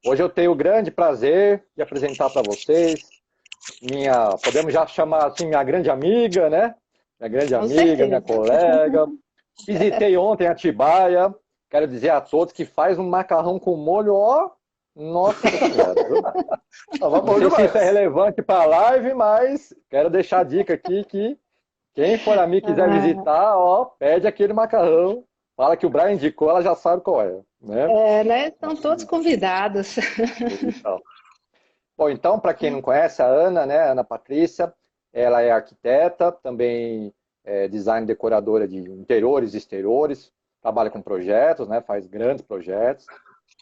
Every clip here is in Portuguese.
Hoje eu tenho o grande prazer de apresentar para vocês podemos já chamar assim, minha grande amiga, né? Minha grande Com amiga, minha certeza. colega. Visitei ontem Atibaia. Quero dizer a todos que faz um macarrão com molho, ó, nossa senhora, viu? Tava Não bom sei se isso é demais. relevante para a live, mas quero deixar a dica aqui que quem for a mim e quiser Ah, visitar, ó, pede aquele macarrão. Fala que o Brian indicou, ela já sabe qual é, né? né? Estão todos convidados. Então, bom, então, para quem não conhece, a Ana, né, Ana Patrícia, ela é arquiteta, também é design decoradora de interiores e exteriores, trabalha com projetos, né, faz grandes projetos.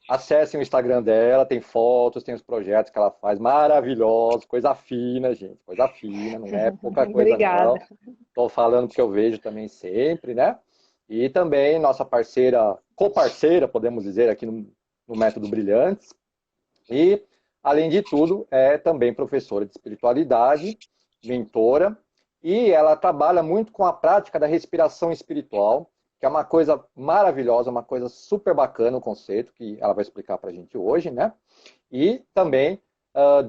Acessem o Instagram dela, tem fotos, tem os projetos que ela faz maravilhosos, coisa fina, gente, coisa fina, não é pouca coisa Obrigada. não. Estou falando porque eu vejo também sempre, né? E também nossa parceira, coparceira, podemos dizer, aqui no Método Brilhantes. E, além de tudo, é também professora de espiritualidade, mentora, e ela trabalha muito com a prática da respiração espiritual, que é uma coisa maravilhosa, uma coisa super bacana o conceito, que ela vai explicar para a gente hoje, né? E também,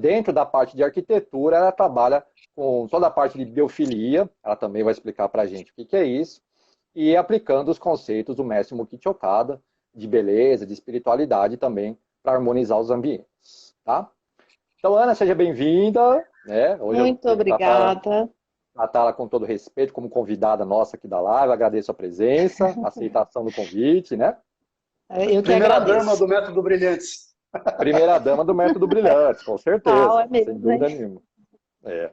dentro da parte de arquitetura, ela trabalha com toda a parte de biofilia, ela também vai explicar para a gente o que é isso, e aplicando os conceitos do mestre Mukichi Okada, de beleza, de espiritualidade também, para harmonizar os ambientes, tá? Então, Ana, seja bem-vinda, né? Hoje eu Muito tenho que obrigada. tratá-la com todo respeito, como convidada nossa aqui da live, agradeço a presença, a aceitação do convite, né? Eu que Primeira dama agradeço. do Método Brilhantes. Primeira dama do Método Brilhantes, com Ah, certeza, é sem mesmo, né? dúvida nenhuma. É.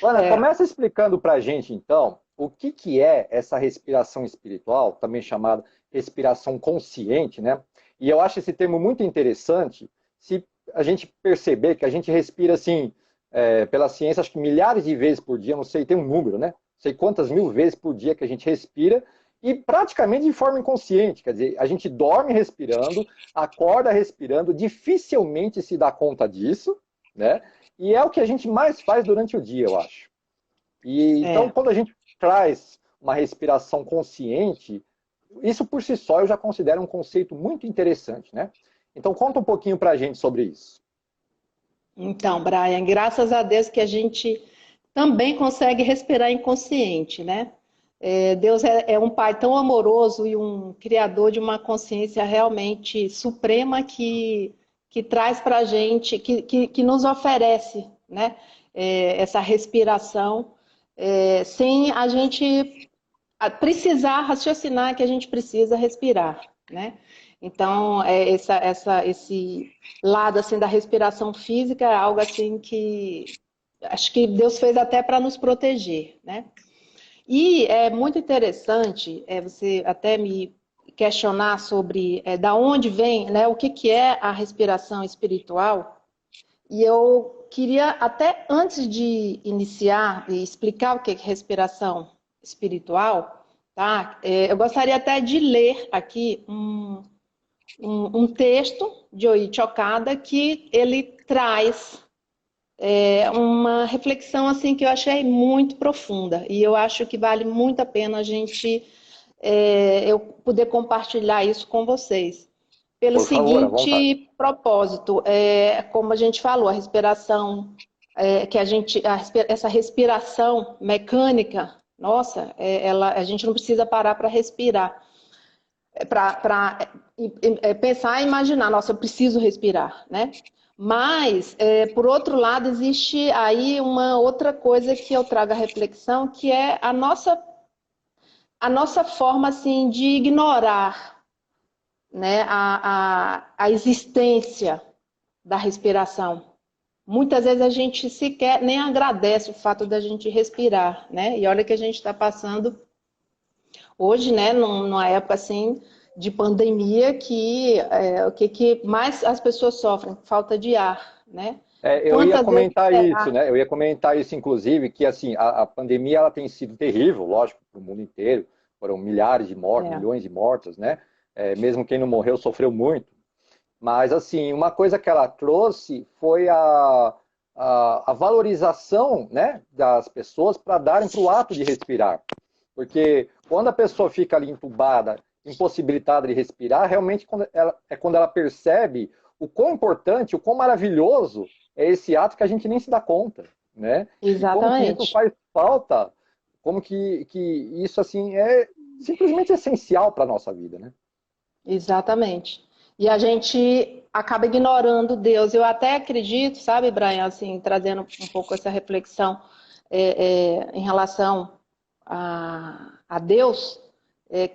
Ana, É, começa explicando para a gente, então, o que é essa respiração espiritual, também chamada respiração consciente, né? E eu acho esse termo muito interessante se a gente perceber que a gente respira assim, pela ciência, acho que milhares de vezes por dia, não sei, tem um número, né? Não sei quantas mil vezes por dia que a gente respira e praticamente de forma inconsciente, quer dizer, a gente dorme respirando, acorda respirando, dificilmente se dá conta disso, né? E é o que a gente mais faz durante o dia, eu acho. E então, é. quando a gente traz uma respiração consciente, isso por si só eu já considero um conceito muito interessante, né? Então, conta um pouquinho para a gente sobre isso. Então, Brian, graças a Deus que a gente também consegue respirar inconsciente, né? Deus é um pai tão amoroso e um criador de uma consciência realmente suprema que traz para a gente, que nos oferece, né? Essa respiração, sem a gente precisar raciocinar que a gente precisa respirar, né? Então, esse lado assim da respiração física é algo assim que acho que Deus fez até para nos proteger, né? E é muito interessante você até me questionar sobre da onde vem, né, o que é a respiração espiritual. E eu queria, até antes de iniciar e explicar o que é respiração espiritual, tá? Eu gostaria até de ler aqui um texto de Oichi Okada que ele traz uma reflexão assim que eu achei muito profunda e eu acho que vale muito a pena a gente eu poder compartilhar isso com vocês. Pelo Por favor, à vontade. seguinte propósito, como a gente falou, a respiração, essa respiração mecânica, nossa, a gente não precisa parar para respirar, para pensar e imaginar, nossa, eu preciso respirar, né? Mas, por outro lado, existe aí uma outra coisa que eu trago à reflexão, que é a nossa forma assim de ignorar, né, a existência da respiração. Muitas vezes a gente sequer nem agradece o fato da gente respirar, né? E olha que a gente está passando hoje, né, numa época assim de pandemia que o que mais as pessoas sofrem? Falta de ar, né? Eu ia Quantas vezes comentar isso, será? né? Eu ia comentar isso, inclusive, que assim, a pandemia ela tem sido terrível, lógico, para o mundo inteiro. Foram milhares de mortos, É, milhões de mortos, né? Mesmo quem não morreu sofreu muito. Mas, assim, uma coisa que ela trouxe foi a valorização, né, das pessoas para darem para o ato de respirar. Porque quando a pessoa fica ali entubada, impossibilitada de respirar, realmente quando ela percebe o quão importante, o quão maravilhoso é esse ato que a gente nem se dá conta, né? E como que isso Exatamente. faz falta, como que isso, assim, é simplesmente essencial para a nossa vida, né? Exatamente. E a gente acaba ignorando Deus. Eu até acredito, sabe, Brian, assim, trazendo um pouco essa reflexão em relação a Deus,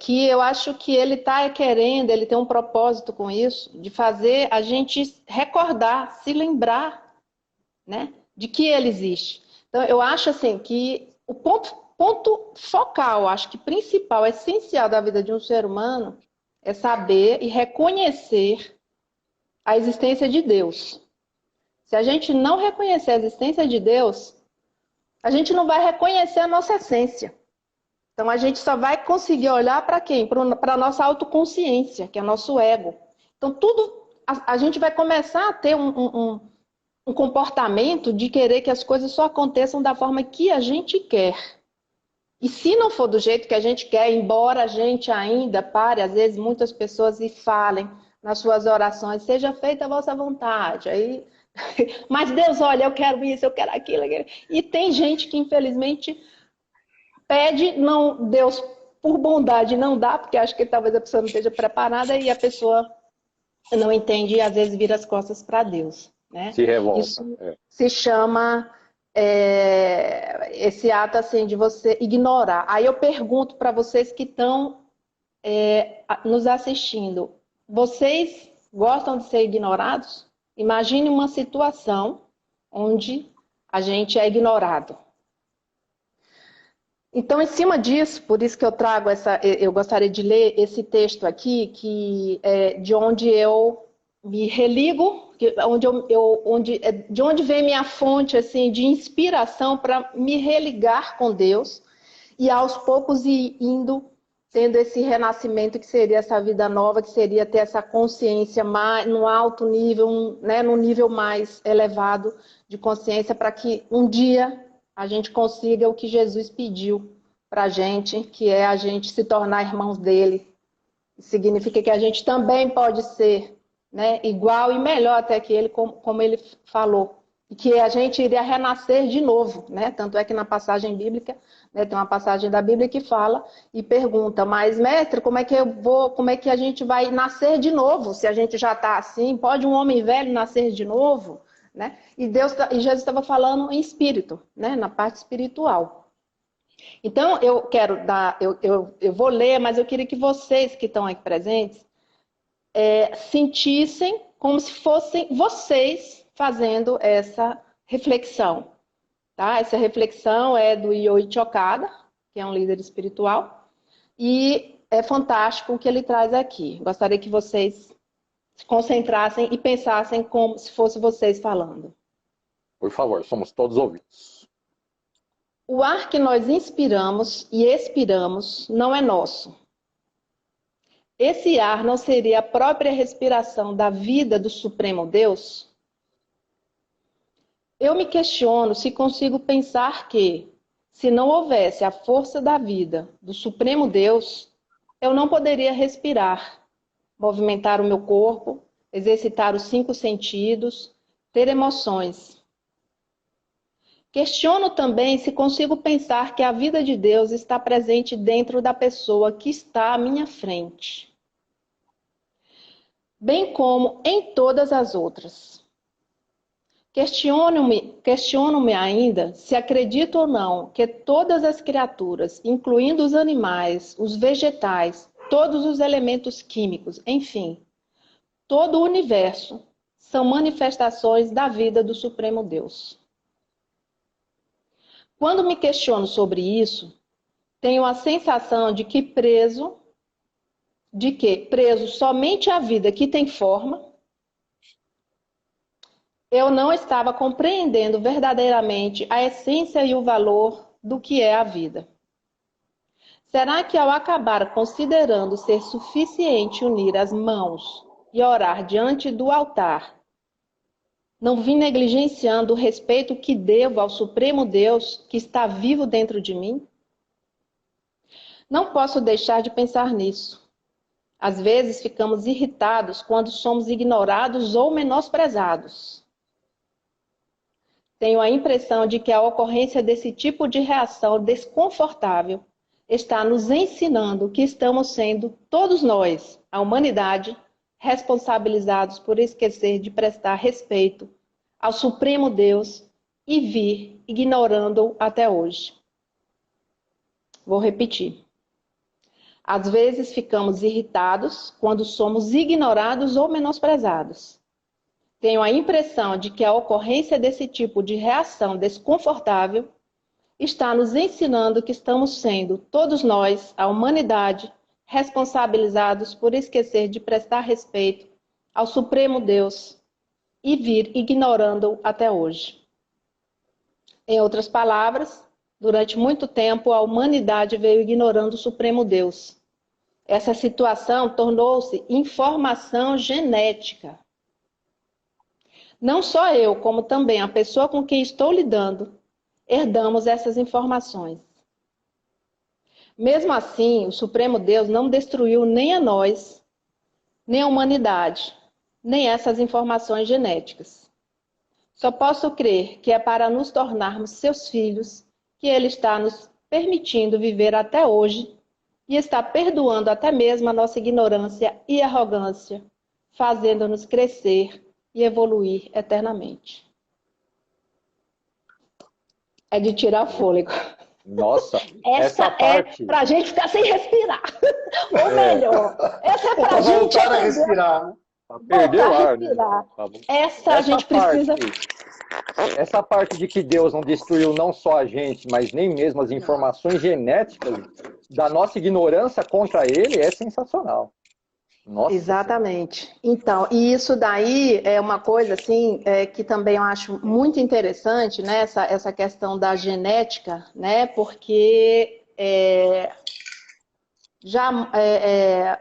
que eu acho que ele está querendo, ele tem um propósito com isso, de fazer a gente recordar, se lembrar, né, de que ele existe. Então, eu acho assim que o ponto focal, acho que principal, essencial da vida de um ser humano é saber e reconhecer a existência de Deus. Se a gente não reconhecer a existência de Deus, a gente não vai reconhecer a nossa essência. Então a gente só vai conseguir olhar para quem? Para a nossa autoconsciência, que é nosso ego. Então tudo, a gente vai começar a ter um comportamento de querer que as coisas só aconteçam da forma que a gente quer. E se não for do jeito que a gente quer, embora a gente ainda pare, às vezes muitas pessoas e falem nas suas orações, seja feita a vossa vontade. Aí, mas Deus, olha, eu quero isso, eu quero aquilo. E tem gente que infelizmente pede, não, Deus por bondade não dá, porque acha que talvez a pessoa não esteja preparada e a pessoa não entende e às vezes vira as costas para Deus, né? Se revolta. Isso se chama esse ato assim de você ignorar. Aí eu pergunto para vocês que estão nos assistindo, vocês gostam de ser ignorados? Imagine uma situação onde a gente é ignorado. Então, em cima disso, por isso que eu trago eu gostaria de ler esse texto aqui, que é de onde eu me religo, de onde vem minha fonte assim de inspiração para me religar com Deus e aos poucos ir indo tendo esse renascimento que seria essa vida nova, que seria ter essa consciência mais no alto nível, né, num nível mais elevado de consciência, para que um dia a gente consiga o que Jesus pediu para a gente, que é a gente se tornar irmãos dele. Significa que a gente também pode ser, né, igual e melhor até que ele, como ele falou. E que a gente iria renascer de novo, né? Tanto é que na passagem bíblica, né, tem uma passagem da Bíblia que fala e pergunta, mas mestre, como é que a gente vai nascer de novo? Se a gente já está assim, pode um homem velho nascer de novo? Né? E Jesus estava falando em espírito, né? Na parte espiritual. Então, eu quero dar, eu vou ler, mas eu queria que vocês que estão aqui presentes sentissem como se fossem vocês fazendo essa reflexão. Tá? Essa reflexão é do Yoichi Okada, que é um líder espiritual, e é fantástico o que ele traz aqui. Gostaria que vocês se concentrassem e pensassem como se fosse vocês falando. Por favor, somos todos ouvidos. O ar que nós inspiramos e expiramos não é nosso. Esse ar não seria a própria respiração da vida do Supremo Deus? Eu me questiono se consigo pensar que, se não houvesse a força da vida do Supremo Deus, eu não poderia respirar, movimentar o meu corpo, exercitar os 5 sentidos, ter emoções. Questiono também se consigo pensar que a vida de Deus está presente dentro da pessoa que está à minha frente, bem como em todas as outras. Questiono-me ainda se acredito ou não que todas as criaturas, incluindo os animais, os vegetais, todos os elementos químicos, enfim, todo o universo, são manifestações da vida do Supremo Deus. Quando me questiono sobre isso, tenho a sensação de que preso somente à vida que tem forma, eu não estava compreendendo verdadeiramente a essência e o valor do que é a vida. Será que ao acabar considerando ser suficiente unir as mãos e orar diante do altar, não vim negligenciando o respeito que devo ao Supremo Deus que está vivo dentro de mim? Não posso deixar de pensar nisso. Às vezes ficamos irritados quando somos ignorados ou menosprezados. Tenho a impressão de que a ocorrência desse tipo de reação desconfortável está nos ensinando que estamos sendo, todos nós, a humanidade, responsabilizados por esquecer de prestar respeito ao Supremo Deus e vir ignorando-o até hoje. Vou repetir. Às vezes ficamos irritados quando somos ignorados ou menosprezados. Tenho a impressão de que a ocorrência desse tipo de reação desconfortável está nos ensinando que estamos sendo, todos nós, a humanidade, responsabilizados por esquecer de prestar respeito ao Supremo Deus e vir ignorando-o até hoje. Em outras palavras, durante muito tempo a humanidade veio ignorando o Supremo Deus. Essa situação tornou-se informação genética. Não só eu, como também a pessoa com quem estou lidando, herdamos essas informações. Mesmo assim, o Supremo Deus não destruiu nem a nós, nem a humanidade, nem essas informações genéticas. Só posso crer que é para nos tornarmos seus filhos que Ele está nos permitindo viver até hoje e está perdoando até mesmo a nossa ignorância e arrogância, fazendo-nos crescer e evoluir eternamente. É de tirar fôlego. Nossa, essa parte... é pra gente ficar sem respirar. Ou melhor, essa é pra gente voltar a respirar, né? Perder o ar, né? Essa a gente precisa... Essa parte de que Deus não destruiu não só a gente, mas nem mesmo as informações genéticas da nossa ignorância contra Ele é sensacional. Nossa. Exatamente. Então, e isso daí é uma coisa assim que também eu acho muito interessante, né? Essa questão da genética, né? Porque a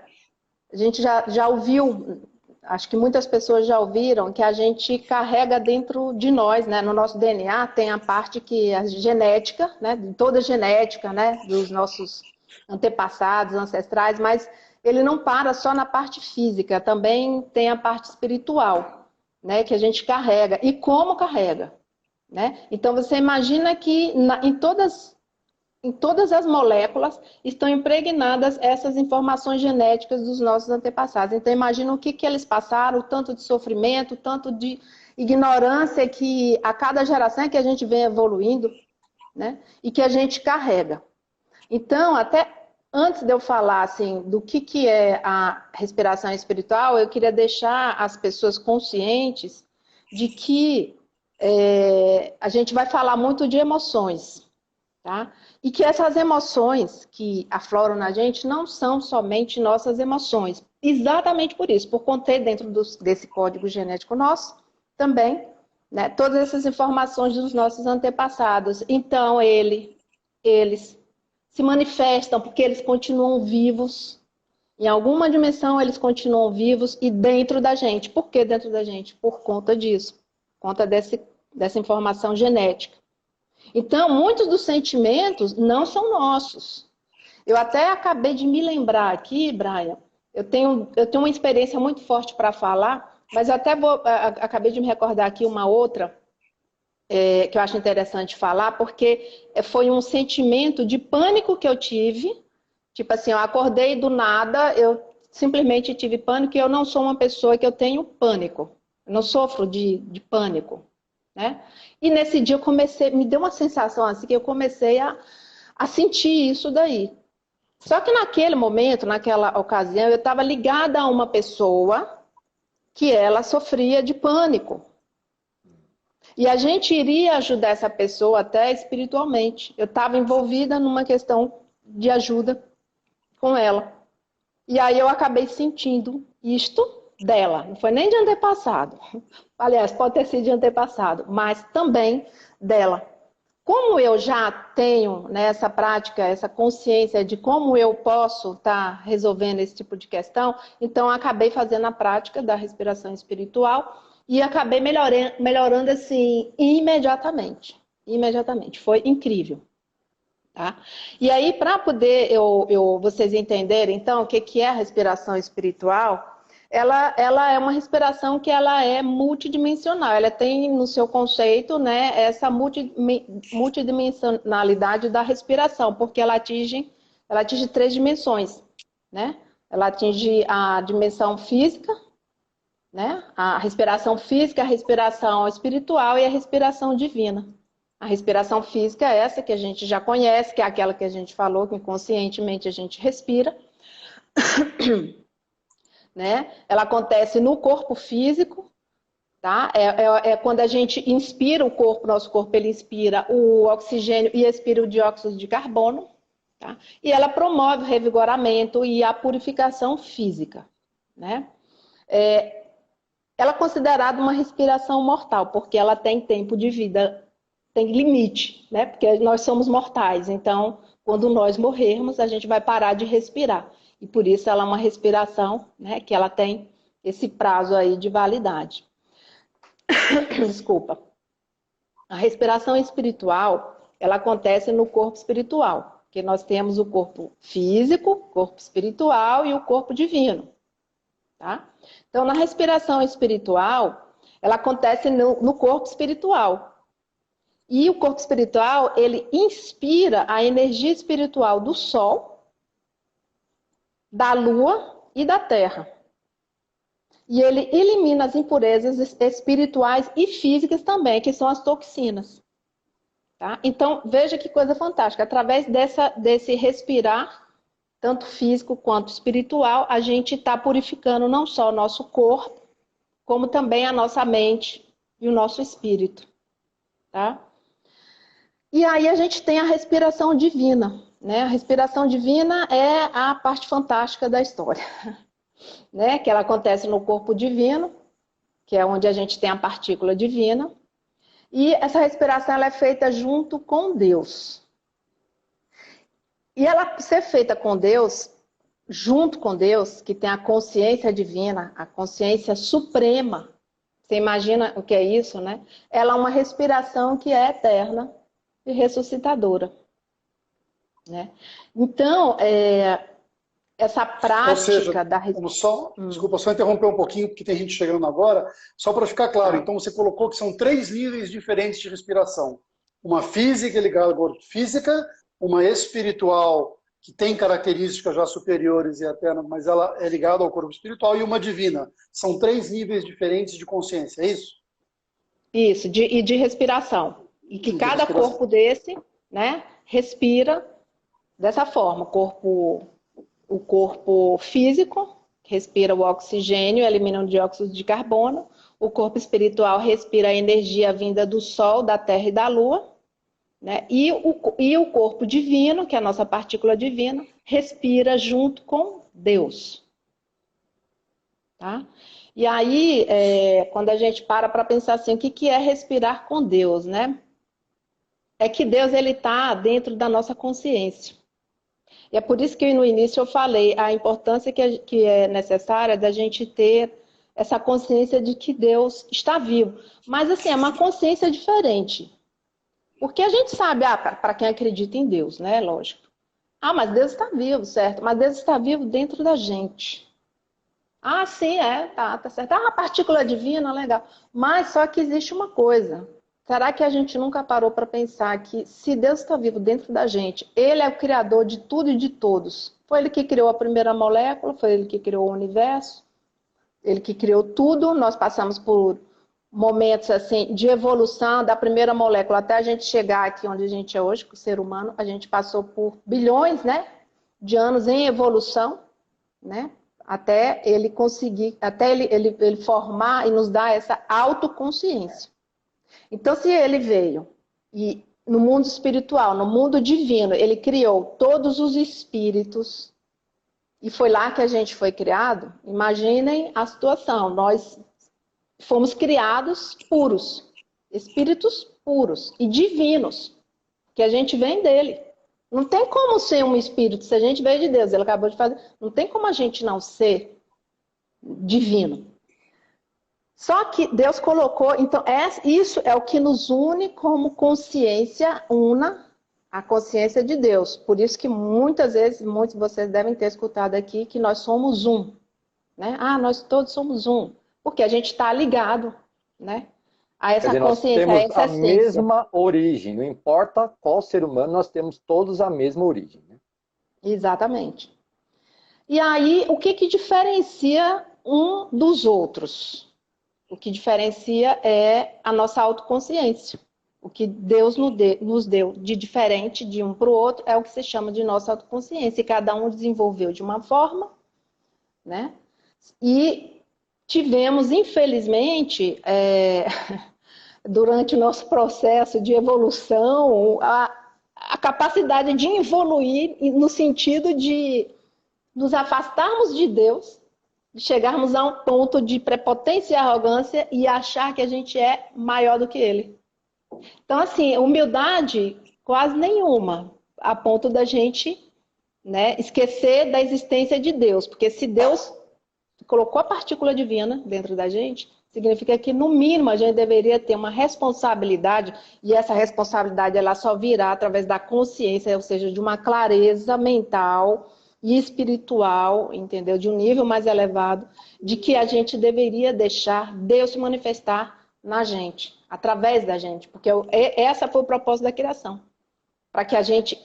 gente já ouviu, acho que muitas pessoas já ouviram que a gente carrega dentro de nós, né? No nosso DNA tem a parte que é genética, né? Toda a genética, né? Dos nossos antepassados, ancestrais, mas ele não para só na parte física, também tem a parte espiritual, né, que a gente carrega. E como carrega? Né? Então, você imagina que em todas as moléculas estão impregnadas essas informações genéticas dos nossos antepassados. Então, imagina o que eles passaram, o tanto de sofrimento, o tanto de ignorância que a cada geração que a gente vem evoluindo, né, e que a gente carrega. Então, até... Antes de eu falar assim, do que é a respiração espiritual, eu queria deixar as pessoas conscientes de que a gente vai falar muito de emoções, tá? E que essas emoções que afloram na gente não são somente nossas emoções. Exatamente por isso, por conter dentro desse código genético nosso também, né, todas essas informações dos nossos antepassados. Então, eles se manifestam porque eles continuam vivos. Em alguma dimensão eles continuam vivos e dentro da gente. Por que dentro da gente? Por conta disso. Por conta dessa informação genética. Então, muitos dos sentimentos não são nossos. Eu até acabei de me lembrar aqui, Brian, eu tenho uma experiência muito forte para falar, mas eu até acabei de me recordar aqui uma outra, que eu acho interessante falar, porque foi um sentimento de pânico que eu tive. Tipo assim, eu acordei do nada, eu simplesmente tive pânico e eu não sou uma pessoa que eu tenho pânico. Eu não sofro de pânico, né? E nesse dia eu me deu uma sensação assim, que eu comecei a sentir isso daí. Só que naquele momento, naquela ocasião, eu estava ligada a uma pessoa que ela sofria de pânico. E a gente iria ajudar essa pessoa até espiritualmente. Eu estava envolvida numa questão de ajuda com ela. E aí eu acabei sentindo isto dela. Não foi nem de antepassado. Aliás, pode ter sido de antepassado, mas também dela. Como eu já tenho, né, essa prática, essa consciência de como eu posso estar resolvendo esse tipo de questão, então eu acabei fazendo a prática da respiração espiritual e acabei melhorando assim imediatamente. Imediatamente. Foi incrível. Tá? E aí, para poder vocês entenderem, então, o que é a respiração espiritual, ela é uma respiração que ela é multidimensional. Ela tem no seu conceito, né, essa multidimensionalidade da respiração, porque ela atinge 3 dimensões, né? Ela atinge a dimensão física, né? A respiração física, a respiração espiritual e a respiração divina. A respiração física é essa que a gente já conhece, que é aquela que a gente falou, que inconscientemente a gente respira. Né? Ela acontece no corpo físico, tá? É quando a gente inspira o corpo, nosso corpo ele inspira o oxigênio e expira o dióxido de carbono, tá? E ela promove o revigoramento e a purificação física, né? Ela é considerada uma respiração mortal, porque ela tem tempo de vida, tem limite, né? Porque nós somos mortais, então quando nós morrermos, a gente vai parar de respirar. E por isso ela é uma respiração, né, que ela tem esse prazo aí de validade. Desculpa. A respiração espiritual, ela acontece no corpo espiritual, porque nós temos o corpo físico, corpo espiritual e o corpo divino. Tá? Então, na respiração espiritual, ela acontece no corpo espiritual. E o corpo espiritual, ele inspira a energia espiritual do Sol, da Lua e da Terra. E ele elimina as impurezas espirituais e físicas também, que são as toxinas. Tá? Então, veja que coisa fantástica. Através desse respirar, tanto físico quanto espiritual, a gente está purificando não só o nosso corpo, como também a nossa mente e o nosso espírito. Tá? E aí a gente tem a respiração divina. Né? A respiração divina é a parte fantástica da história. Né? Que ela acontece no corpo divino, que é onde a gente tem a partícula divina. E essa respiração ela é feita junto com Deus. E ela ser feita com Deus, junto com Deus, que tem a consciência divina, a consciência suprema. Você imagina o que é isso, né? Ela é uma respiração que é eterna e ressuscitadora. Né? Então, essa prática seja, da desculpa, só interromper um pouquinho, porque tem gente chegando agora, só para ficar claro. Então, você colocou que são 3 níveis diferentes de respiração. Uma física ligada ao corpo física, uma espiritual, que tem características já superiores e eternas, mas ela é ligada ao corpo espiritual, e uma divina. São 3 níveis diferentes de consciência, é isso? Isso, e de respiração. E que cada corpo desse, né, respira dessa forma. O corpo físico respira o oxigênio, elimina o dióxido de carbono. O corpo espiritual respira a energia vinda do Sol, da Terra e da Lua. Né? E o corpo divino, que é a nossa partícula divina, respira junto com Deus. Tá? E aí, quando a gente para pensar assim, o que é respirar com Deus, né? É que Deus está dentro da nossa consciência. E é por isso que no início eu falei a importância que é necessária da gente ter essa consciência de que Deus está vivo. Mas assim, é uma consciência diferente. Porque a gente sabe, para quem acredita em Deus, né? Lógico. Mas Deus está vivo, certo? Mas Deus está vivo dentro da gente. Sim, tá certo. A partícula divina, legal. Mas só que existe uma coisa. Será que a gente nunca parou para pensar que se Deus está vivo dentro da gente, Ele é o criador de tudo e de todos. Foi Ele que criou a primeira molécula, foi Ele que criou o universo, Ele que criou tudo. Nós passamos por momentos assim de evolução da primeira molécula até a gente chegar aqui onde a gente é hoje, com o ser humano. A gente passou por bilhões, né, de anos em evolução, né, até ele conseguir, até ele formar e nos dar essa autoconsciência. Então, se ele veio e no mundo espiritual, no mundo divino, ele criou todos os espíritos e foi lá que a gente foi criado, imaginem a situação. Nós fomos criados puros, espíritos puros e divinos, que a gente vem dele. Não tem como ser um espírito, se a gente veio de Deus, ele acabou de fazer, não tem como a gente não ser divino. Só que Deus colocou, então isso é o que nos une como consciência una, a consciência de Deus. Por isso que muitas vezes, muitos de vocês devem ter escutado aqui que nós somos um, né? Ah, nós todos somos um, porque a gente está ligado, né? A essa Quer dizer, nós consciência, a temos essa a essência. mesma origem, não importa qual ser humano, nós temos todos a mesma origem, né? Exatamente. E aí, o que que diferencia um dos outros? O que diferencia é a nossa autoconsciência. O que Deus nos deu de diferente de um para o outro é o que se chama de nossa autoconsciência. E cada um desenvolveu de uma forma, né? E tivemos, infelizmente, durante o nosso processo de evolução, a capacidade de evoluir no sentido de nos afastarmos de Deus, de chegarmos a um ponto de prepotência e arrogância e achar que a gente é maior do que Ele. Então, assim, humildade quase nenhuma, a ponto da gente, né, esquecer da existência de Deus. Porque se Deus colocou a partícula divina dentro da gente, significa que, no mínimo, a gente deveria ter uma responsabilidade, e essa responsabilidade ela só virá através da consciência, ou seja, de uma clareza mental e espiritual, entendeu? De um nível mais elevado, de que a gente deveria deixar Deus se manifestar na gente, através da gente, porque essa foi o propósito da criação, para que a gente,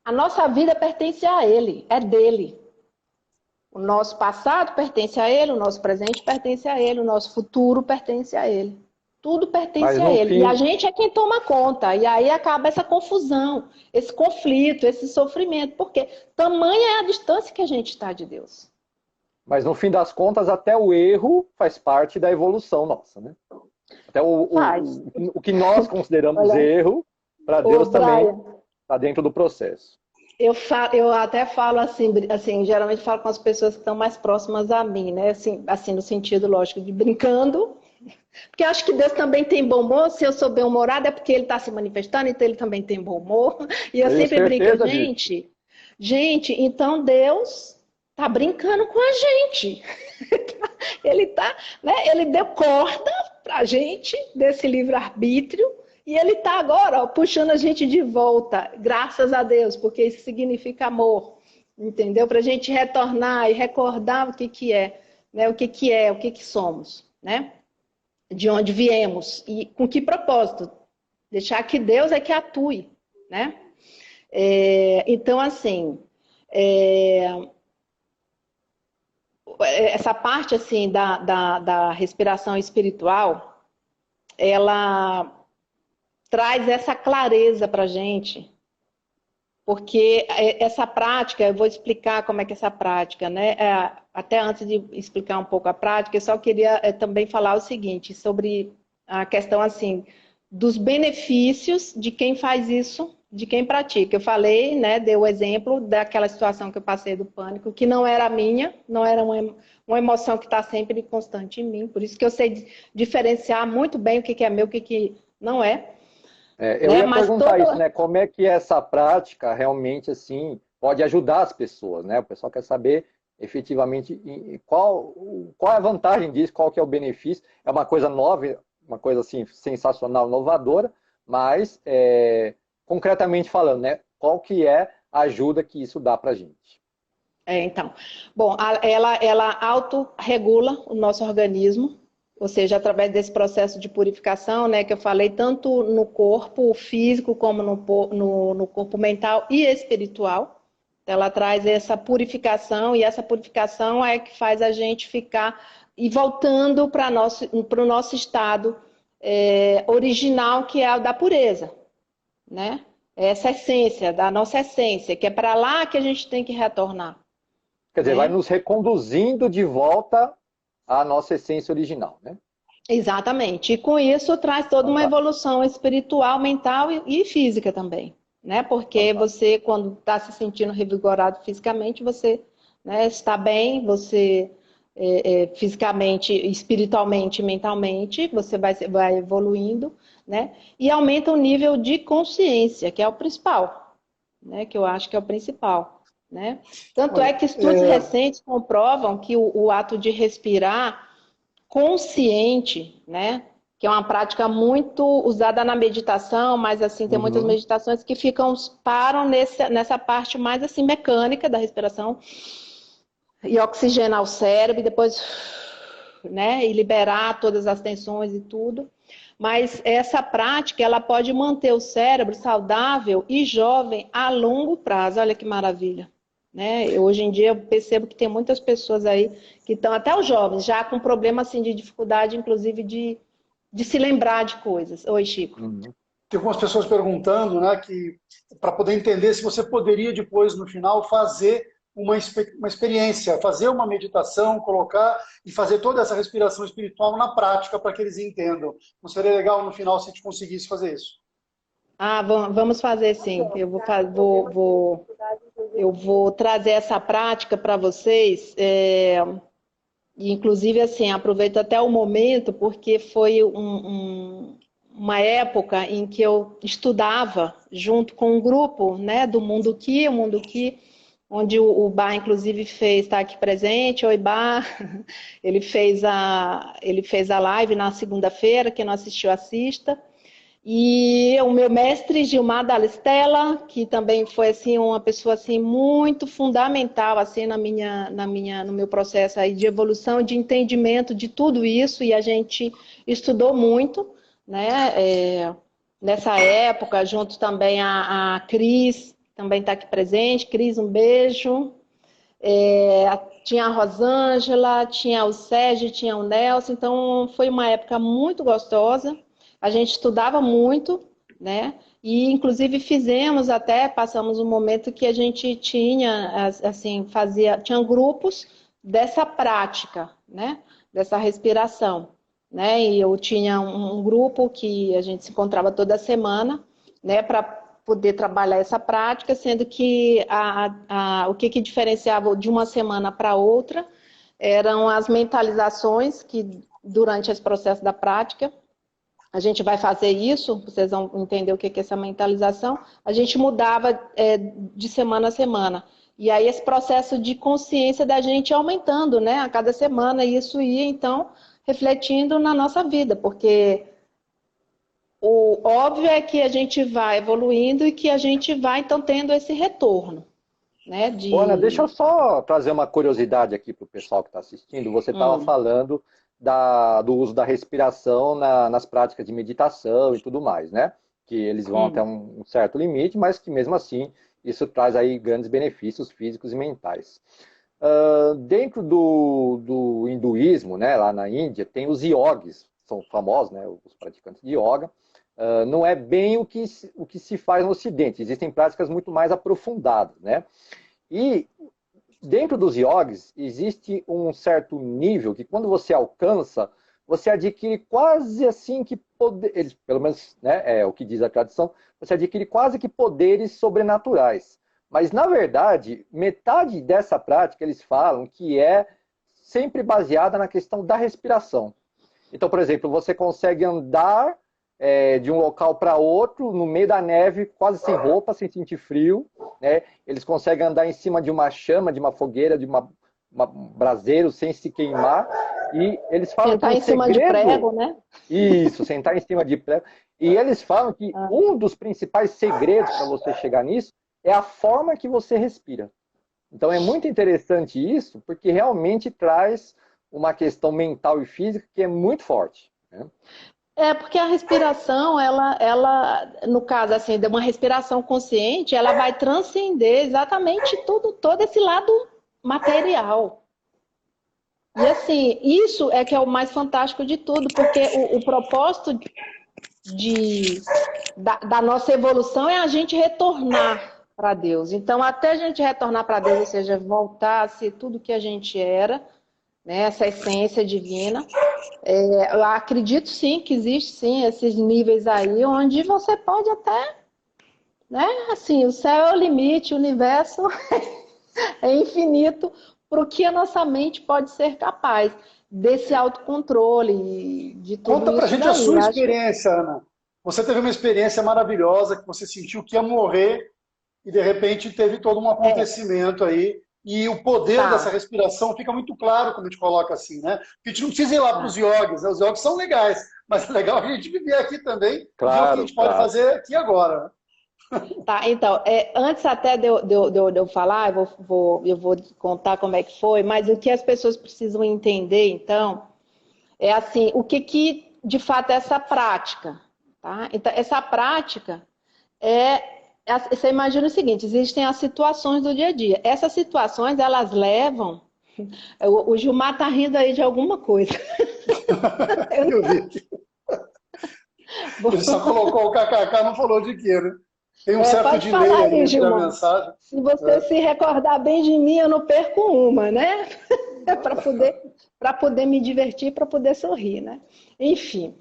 a nossa vida pertence a Ele, é dele. O nosso passado pertence a Ele, o nosso presente pertence a Ele, o nosso futuro pertence a Ele. Tudo pertence a Ele. E a gente é quem toma conta. E aí acaba essa confusão, esse conflito, esse sofrimento. Porque tamanha é a distância que a gente está de Deus. Mas no fim das contas, até o erro faz parte da evolução nossa, né? Até o que nós consideramos erro, para Deus também está dentro do processo. Eu até falo assim, geralmente falo com as pessoas que estão mais próximas a mim, né? Assim, no sentido, lógico, de brincando. Porque eu acho que Deus também tem bom humor. Se eu sou bem-humorada é porque Ele está se manifestando, então Ele também tem bom humor. E eu sempre brinco, gente, então Deus tá brincando com a gente. Ele tá, né? Ele deu corda pra gente desse livre-arbítrio e ele tá agora, ó, puxando a gente de volta, graças a Deus, porque isso significa amor, entendeu? Pra gente retornar e recordar o que é, né? O que somos, né? De onde viemos e com que propósito? Deixar que Deus é que atue, né? Então, assim, essa parte assim da respiração espiritual, ela traz essa clareza para a gente, porque essa prática, eu vou explicar como é que é essa prática, né? Até antes de explicar um pouco a prática, eu só queria também falar o seguinte, sobre a questão assim, dos benefícios de quem faz isso, de quem pratica. Eu falei, né, dei o exemplo daquela situação que eu passei do pânico, que não era minha, não era uma emoção que está sempre constante em mim, por isso que eu sei diferenciar muito bem o que é meu, o que não é. Eu ia perguntar isso, né? Como é que essa prática realmente assim pode ajudar as pessoas, né? O pessoal quer saber efetivamente qual é a vantagem disso, qual que é o benefício. É uma coisa nova, uma coisa assim sensacional, inovadora, mas concretamente falando, né? Qual que é a ajuda que isso dá para a gente? Então, bom, ela autorregula o nosso organismo, ou seja, através desse processo de purificação, né, que eu falei, tanto no corpo físico como no corpo mental e espiritual. Ela traz essa purificação, e essa purificação é que faz a gente ficar e voltando para o nosso estado original, que é o da pureza, né? Essa essência, da nossa essência, que é para lá que a gente tem que retornar. Quer dizer, vai nos reconduzindo de volta à nossa essência original, né? Exatamente. E com isso traz toda uma evolução espiritual, mental e física também, né? Porque você, quando está se sentindo revigorado fisicamente, você, né, está bem, você fisicamente, espiritualmente, mentalmente, você vai evoluindo, né? E aumenta o nível de consciência, que é o principal, né? Que eu acho que é o principal. Né? Tanto é que estudos recentes comprovam que o ato de respirar consciente, né? que é uma prática muito usada na meditação, mas assim, tem muitas meditações que param nessa parte mais assim mecânica da respiração e oxigenar o cérebro e depois, né, e liberar todas as tensões e tudo. Mas essa prática, ela pode manter o cérebro saudável e jovem a longo prazo. Olha que maravilha. Né? Hoje em dia eu percebo que tem muitas pessoas aí que estão, até os jovens, já com problema assim, de dificuldade, inclusive, de se lembrar de coisas. Oi, Chico. Tem algumas pessoas perguntando, né, que para poder entender se você poderia depois, no final, fazer uma experiência, fazer uma meditação, colocar e fazer toda essa respiração espiritual na prática para que eles entendam. Não seria legal, no final, se a gente conseguisse fazer isso? Ah, vamos fazer sim. Eu vou trazer essa prática para vocês. Inclusive, assim, aproveito até o momento, porque foi uma época em que eu estudava junto com um grupo, né, do Mundo Ki, onde o Bá, inclusive, está aqui presente. Oi, Bá. Ele fez a live na segunda-feira, quem não assistiu, assista. E o meu mestre Gilmar D'Alestella, que também foi assim uma pessoa assim muito fundamental assim no meu processo aí de evolução, de entendimento de tudo isso, e a gente estudou muito, né? Nessa época, junto também a Cris, também está aqui presente. Cris, um beijo. Tinha a Rosângela, tinha o Sérgio, tinha o Nelson, então foi uma época muito gostosa. A gente estudava muito, né? E inclusive passamos um momento que a gente tinha, assim, tinha grupos dessa prática, né? Dessa respiração, né? E eu tinha um grupo que a gente se encontrava toda semana, né? Para poder trabalhar essa prática, sendo que o que diferenciava de uma semana para outra eram as mentalizações que durante esse processo da prática a gente vai fazer isso, vocês vão entender o que é essa mentalização, a gente mudava de semana a semana. E aí esse processo de consciência da gente ia aumentando, né, a cada semana, e isso ia, então, refletindo na nossa vida, porque o óbvio é que a gente vai evoluindo e que a gente vai, então, tendo esse retorno. Né, Ana, deixa eu só trazer uma curiosidade aqui para o pessoal que está assistindo. Você estava falando do uso da respiração nas práticas de meditação e tudo mais, né? Que eles vão até um certo limite, mas que mesmo assim isso traz aí grandes benefícios físicos e mentais. Dentro do hinduísmo, né, lá na Índia, tem os yogis, são famosos, né, os praticantes de yoga. Não é bem o que se faz no Ocidente, existem práticas muito mais aprofundadas, né? E dentro dos yogis existe um certo nível que quando você alcança, você adquire quase assim que poderes, pelo menos, né, é o que diz a tradição, você adquire quase que poderes sobrenaturais. Mas na verdade, metade dessa prática eles falam que é sempre baseada na questão da respiração. Então, por exemplo, você consegue andar de um local para outro, no meio da neve, quase sem roupa, sem sentir frio, né? Eles conseguem andar em cima de uma chama, de uma fogueira, de uma braseiro, sem se queimar. E eles falam sentar que em cima de prego, né? Isso, sentar em cima de prego. E eles falam que um dos principais segredos para você chegar nisso é a forma que você respira. Então é muito interessante isso, porque realmente traz uma questão mental e física que é muito forte, né? Porque a respiração, ela, no caso assim, de uma respiração consciente, ela vai transcender exatamente todo esse lado material. E assim, isso é que é o mais fantástico de tudo, porque o propósito da nossa evolução é a gente retornar para Deus. Então, até a gente retornar para Deus, ou seja, voltar a ser tudo que a gente era, né, essa essência divina. Eu acredito sim que existe sim esses níveis aí onde você pode até, né, assim, o céu é o limite, o universo é infinito para o que a nossa mente pode ser capaz desse autocontrole, de tudo isso. Conta pra gente a sua experiência, Ana. Você teve uma experiência maravilhosa que você sentiu que ia morrer e de repente teve todo um acontecimento aí. E o poder dessa respiração fica muito claro quando a gente coloca assim, né? Porque a gente não precisa ir lá para os yogis, né? Os yogis são legais, mas é legal a gente viver aqui também, ver o que a Claro, gente pode claro. fazer aqui agora. Tá, então, antes até de eu falar, eu vou contar como é que foi, mas o que as pessoas precisam entender, então, é assim, o que de fato é essa prática, tá? Então, essa prática você imagina o seguinte, existem as situações do dia a dia. Essas situações, elas levam... O Gilmar tá rindo aí de alguma coisa. Eu vi. Ele só colocou o kkk, não falou de quê, né? Tem um certo Pode delay falar aí aí, entre a Gilmar. mensagem. Se você se recordar bem de mim, eu não perco uma, né? Para poder me divertir, para poder sorrir, né? Enfim,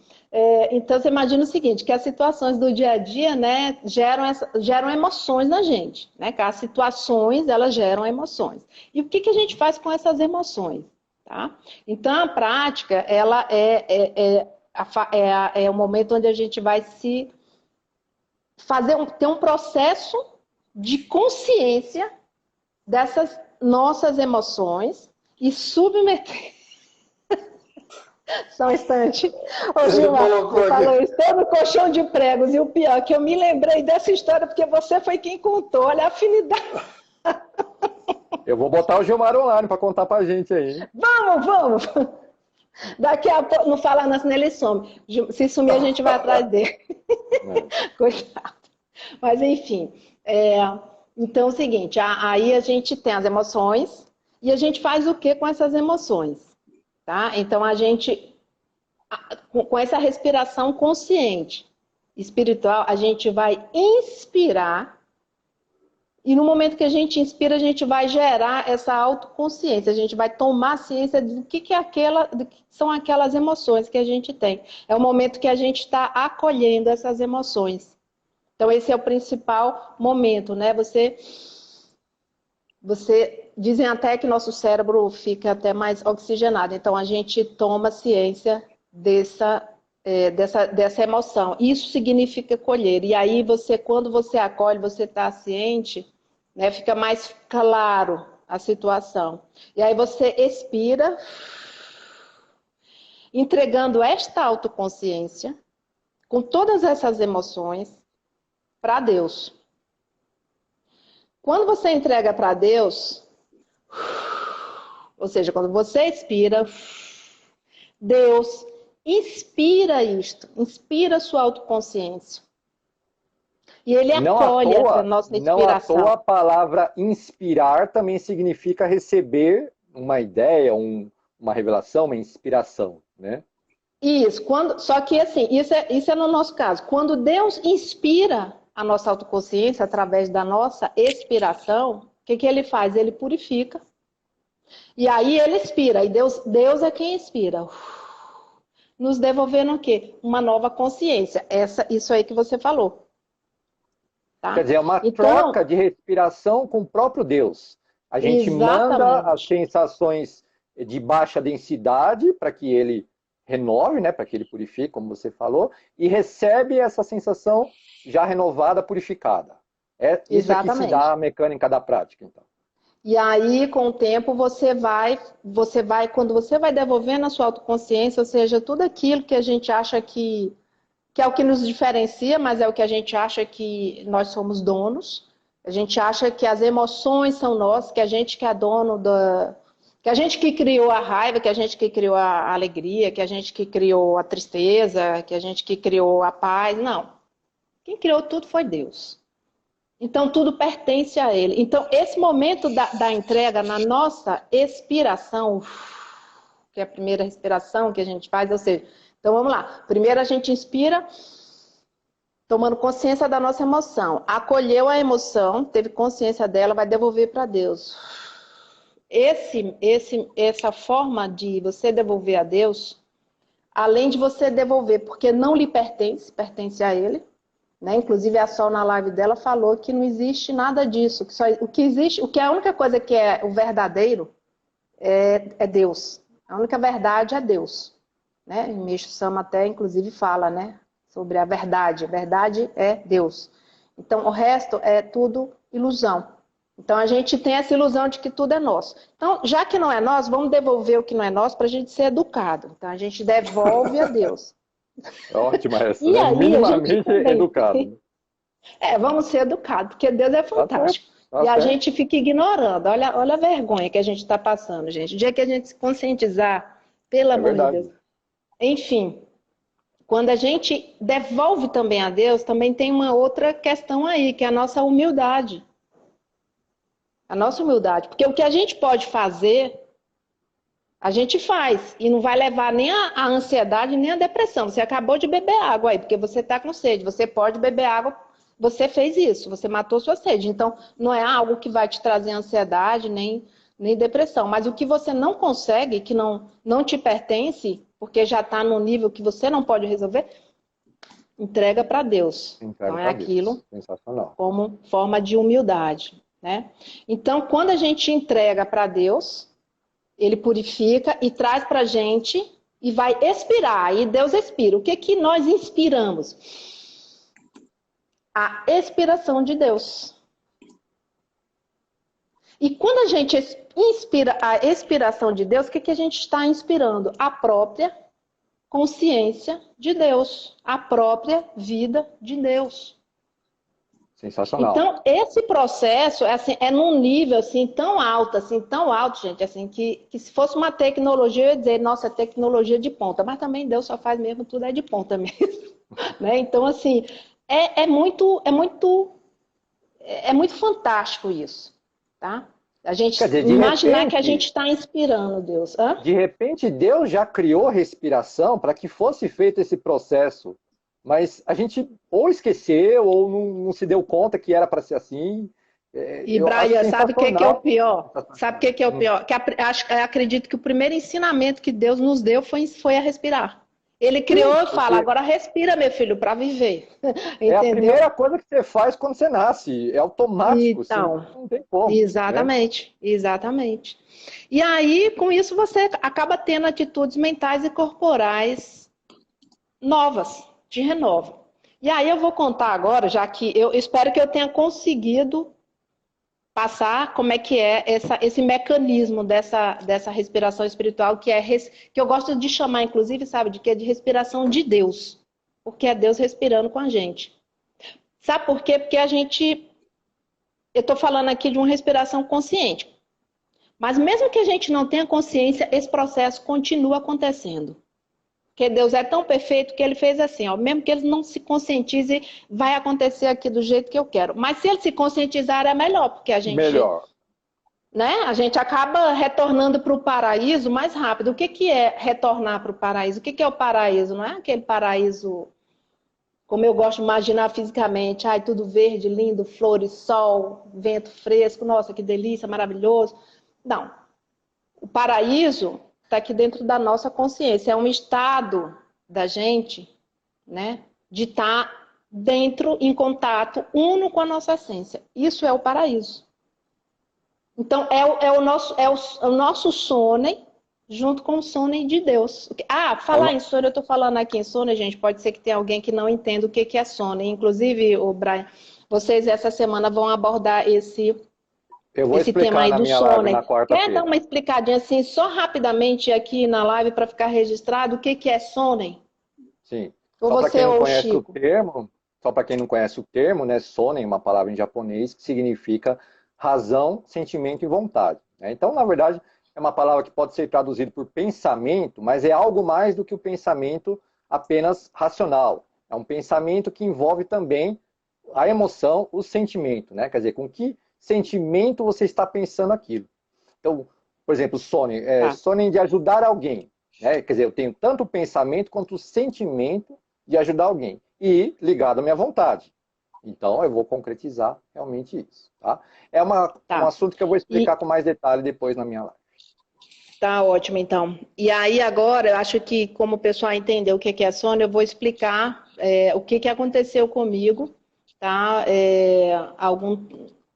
então você imagina o seguinte, que as situações do dia a dia, né, geram emoções na gente, né? Que as situações, elas geram emoções. E o que a gente faz com essas emoções, tá? Então, a prática, ela é o momento onde a gente vai ter um processo de consciência dessas nossas emoções e submeter. Só um instante. Ô, Gilmar, você falou isso, estou no colchão de pregos, e o pior é que eu me lembrei dessa história porque você foi quem contou, olha a afinidade. Eu vou botar o Gilmar online para contar pra gente aí. Hein? Vamos! Daqui a pouco, não fala não, senão ele some. Se sumir, a gente vai atrás dele. Coitado. Mas, enfim. Então, é o seguinte, aí a gente tem as emoções e a gente faz o que com essas emoções? Tá? Então, a gente, com essa respiração consciente, espiritual, a gente vai inspirar e no momento que a gente inspira, a gente vai gerar essa autoconsciência, a gente vai tomar ciência do que são aquelas emoções que a gente tem. É o momento que a gente está acolhendo essas emoções. Então, esse é o principal momento, né? Dizem até que nosso cérebro fica até mais oxigenado. Então, a gente toma ciência dessa emoção. Isso significa colher. E aí, quando você acolhe, você está ciente, né? Fica mais claro a situação. E aí você expira, entregando esta autoconsciência, com todas essas emoções, para Deus. Quando você entrega para Deus, ou seja, quando você expira, Deus inspira isto, inspira a sua autoconsciência. E Ele acolhe essa nossa inspiração. Não à toa a palavra inspirar também significa receber uma ideia, uma revelação, uma inspiração, né? Isso, só que assim, isso é no nosso caso. Quando Deus inspira a nossa autoconsciência através da nossa expiração, o que Ele faz? Ele purifica. E aí Ele expira, e Deus é quem inspira. Nos devolvendo o quê? Uma nova consciência. Isso aí que você falou. Tá? Quer dizer, é uma troca de respiração com o próprio Deus. A gente manda as sensações de baixa densidade para que Ele renove, né, para que Ele purifique, como você falou, e recebe essa sensação já renovada, purificada. É isso que se dá a mecânica da prática, então. E aí, com o tempo, quando você vai devolvendo a sua autoconsciência, ou seja, tudo aquilo que a gente acha que é o que nos diferencia, mas é o que a gente acha que nós somos donos. A gente acha que as emoções são nossas, que a gente que é dono que a gente que criou a raiva, que a gente que criou a alegria, que a gente que criou a tristeza, que a gente que criou a paz. Não. Quem criou tudo foi Deus. Então, tudo pertence a Ele. Então, esse momento da entrega na nossa expiração, que é a primeira respiração que a gente faz, ou seja, então vamos lá. Primeiro a gente inspira, tomando consciência da nossa emoção. Acolheu a emoção, teve consciência dela, vai devolver para Deus. Essa forma de você devolver a Deus, além de você devolver, porque não lhe pertence, pertence a Ele, né? Inclusive a Sol na live dela falou que não existe nada disso, o que existe, a única coisa que é o verdadeiro é Deus. A única verdade é Deus, né? O Meixo Sama até inclusive fala, né, sobre a verdade é Deus. Então o resto é tudo ilusão. Então a gente tem essa ilusão de que tudo é nosso. Então, já que não é nosso, vamos devolver o que não é nosso para a gente ser educado. Então a gente devolve a Deus. É ótima essa, E né? aí a gente Minimamente também. educado. Vamos ser educados, porque Deus é Tá certo, fantástico. tá E a certo. gente fica ignorando. Olha a vergonha que a gente está passando, gente. O dia que a gente se conscientizar, pelo É amor de Deus. verdade. Enfim, quando a gente devolve também a Deus, também tem uma outra questão aí, que é a nossa humildade. A nossa humildade. Porque o que a gente pode fazer, a gente faz. E não vai levar nem a ansiedade, nem a depressão. Você acabou de beber água aí, porque você está com sede. Você pode beber água, você fez isso, você matou sua sede. Então, não é algo que vai te trazer ansiedade, nem depressão. Mas o que você não consegue, que não te pertence, porque já está no nível que você não pode resolver, entrega para Deus. Entrega Então, é para aquilo Deus. Sensacional. como forma de humildade, né? Então, quando a gente entrega para Deus, Ele purifica e traz para a gente e vai expirar. E Deus expira. O que que nós inspiramos? A expiração de Deus. E quando a gente inspira a expiração de Deus, o que que a gente está inspirando? A própria consciência de Deus, a própria vida de Deus. Sensacional. Então, esse processo assim, é num nível assim, tão alto, gente, assim, que se fosse uma tecnologia, eu ia dizer, nossa, é tecnologia de ponta, mas também Deus só faz mesmo, tudo é de ponta mesmo. Né? Então, assim, é muito fantástico isso, tá? A Quer gente dizer, imaginar que a gente está inspirando Deus. Hã? de repente Deus já criou respiração para que fosse feito esse processo, mas a gente ou esqueceu ou não se deu conta que era para ser assim. E, Eu acho Brian, sabe o que que é o sensacional. pior? Sabe o que que é o pior? Que acredito que o primeiro ensinamento que Deus nos deu foi a respirar. Ele criou Sim, e fala, porque agora respira, meu filho, para viver. é a Entendeu? primeira coisa que você faz quando você nasce, é automático, senão Então, não tem como, né? exatamente, exatamente. E aí, com isso, você acaba tendo atitudes mentais e corporais novas, te renova. E aí eu vou contar agora, já que eu espero que eu tenha conseguido passar como é que é esse mecanismo dessa respiração espiritual, que eu gosto de chamar, inclusive, sabe, de que é de respiração de Deus. Porque é Deus respirando com a gente. Sabe por quê? Porque eu estou falando aqui de uma respiração consciente. Mas mesmo que a gente não tenha consciência, esse processo continua acontecendo. Porque Deus é tão perfeito que Ele fez assim, ó, mesmo que Ele não se conscientize, vai acontecer aqui do jeito que eu quero. Mas se Ele se conscientizar, é melhor, porque Melhor. a gente acaba retornando para o paraíso mais rápido. O que que é retornar para o paraíso? O que que é o paraíso? Não é aquele paraíso, como eu gosto de imaginar fisicamente, ai, tudo verde, lindo, flores, sol, vento fresco, nossa, que delícia, maravilhoso. Não. O paraíso está aqui dentro da nossa consciência. É um estado da gente, né, de estar dentro, em contato, uno com a nossa essência. Isso é o paraíso. Então, é o nosso sonem junto com o sonem de Deus. É Falar em sono, eu estou falando aqui em sono, gente, pode ser que tenha alguém que não entenda o que é sono. Inclusive, o Brian, vocês essa semana vão abordar Eu vou esse tema explicar aí na do minha live sono. na Quer dar quarta-feira. uma explicadinha assim, só rapidamente aqui na live para ficar registrado o que é sono? Sim. Ou Só para você quem não ou o conhece o Chico? termo, né, sonen, uma palavra em japonês que significa razão, sentimento e vontade, né? Então, na verdade, é uma palavra que pode ser traduzida por pensamento, mas é algo mais do que o pensamento apenas racional. É um pensamento que envolve também a emoção, o sentimento, né? Quer dizer, com que sentimento você está pensando aquilo. Então, por exemplo, Tá. sonen de ajudar alguém, né? Quer dizer, eu tenho tanto o pensamento quanto o sentimento de ajudar alguém e ligado à minha vontade. Então, eu vou concretizar realmente isso, tá? É um Tá. assunto que eu vou E explicar com mais detalhe depois na minha live. tá ótimo, então. E aí agora, eu acho que como o pessoal entendeu o que é sono, eu vou explicar o que aconteceu comigo, tá?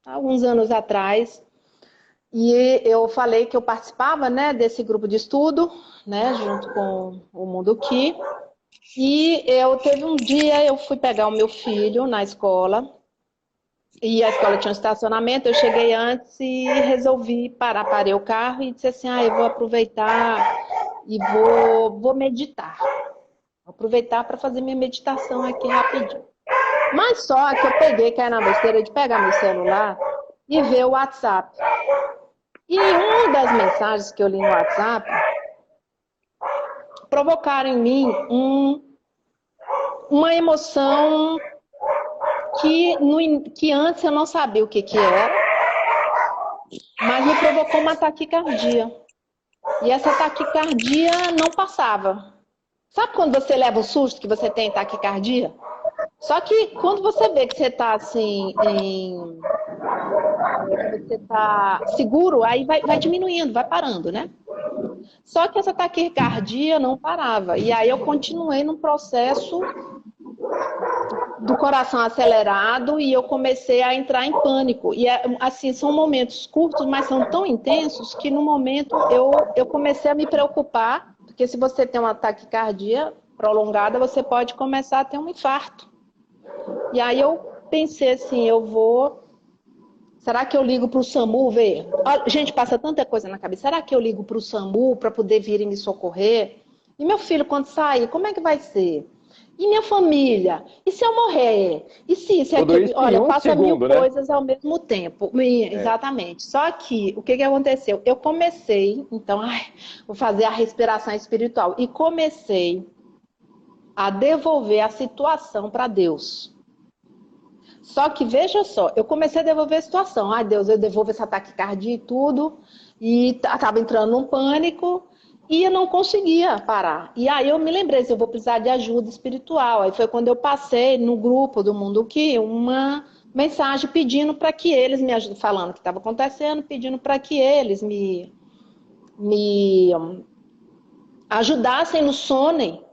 Alguns anos atrás. E eu falei que eu participava, né, desse grupo de estudo, né, junto com o Mundo Ki. E teve um dia, eu fui pegar o meu filho na escola, e a escola tinha um estacionamento, eu cheguei antes e resolvi parei o carro e disse assim, eu vou aproveitar e vou meditar. Vou aproveitar para fazer minha meditação aqui rapidinho. Mas só que eu peguei, caí na besteira de pegar meu celular e ver o WhatsApp. E uma das mensagens que eu li no WhatsApp provocaram em mim uma emoção que antes eu não sabia o que era, mas me provocou uma taquicardia. E essa taquicardia não passava. Sabe quando você leva um susto que você tem taquicardia? Só que quando você vê que você está assim, você está seguro, aí vai diminuindo, vai parando, né? Só que essa taquicardia não parava. E aí eu continuei num processo do coração acelerado e eu comecei a entrar em pânico. E assim, são momentos curtos, mas são tão intensos que no momento eu comecei a me preocupar, porque se você tem uma taquicardia prolongada, você pode começar a ter um infarto. E aí eu pensei assim, será que eu ligo para o SAMU ver? Gente, passa tanta coisa na cabeça. Será que eu ligo para o SAMU para poder vir e me socorrer? E meu filho, quando sair, como é que vai ser? E minha família? E se eu morrer? E se aquilo? Olha, passa mil coisas ao mesmo tempo. Exatamente. Só que, o que aconteceu? Eu comecei, então, vou fazer a respiração espiritual. E comecei a devolver a situação para Deus. Só que, veja só, eu comecei a devolver a situação. Ai, Deus, eu devolvo essa taquicardia e tudo. E estava entrando num pânico. E eu não conseguia parar. E aí eu me lembrei, eu vou precisar de ajuda espiritual. Aí foi quando eu passei no grupo do Mundo Que uma mensagem pedindo para que eles me ajudem, falando o que estava acontecendo, pedindo para que eles me ajudassem no sono,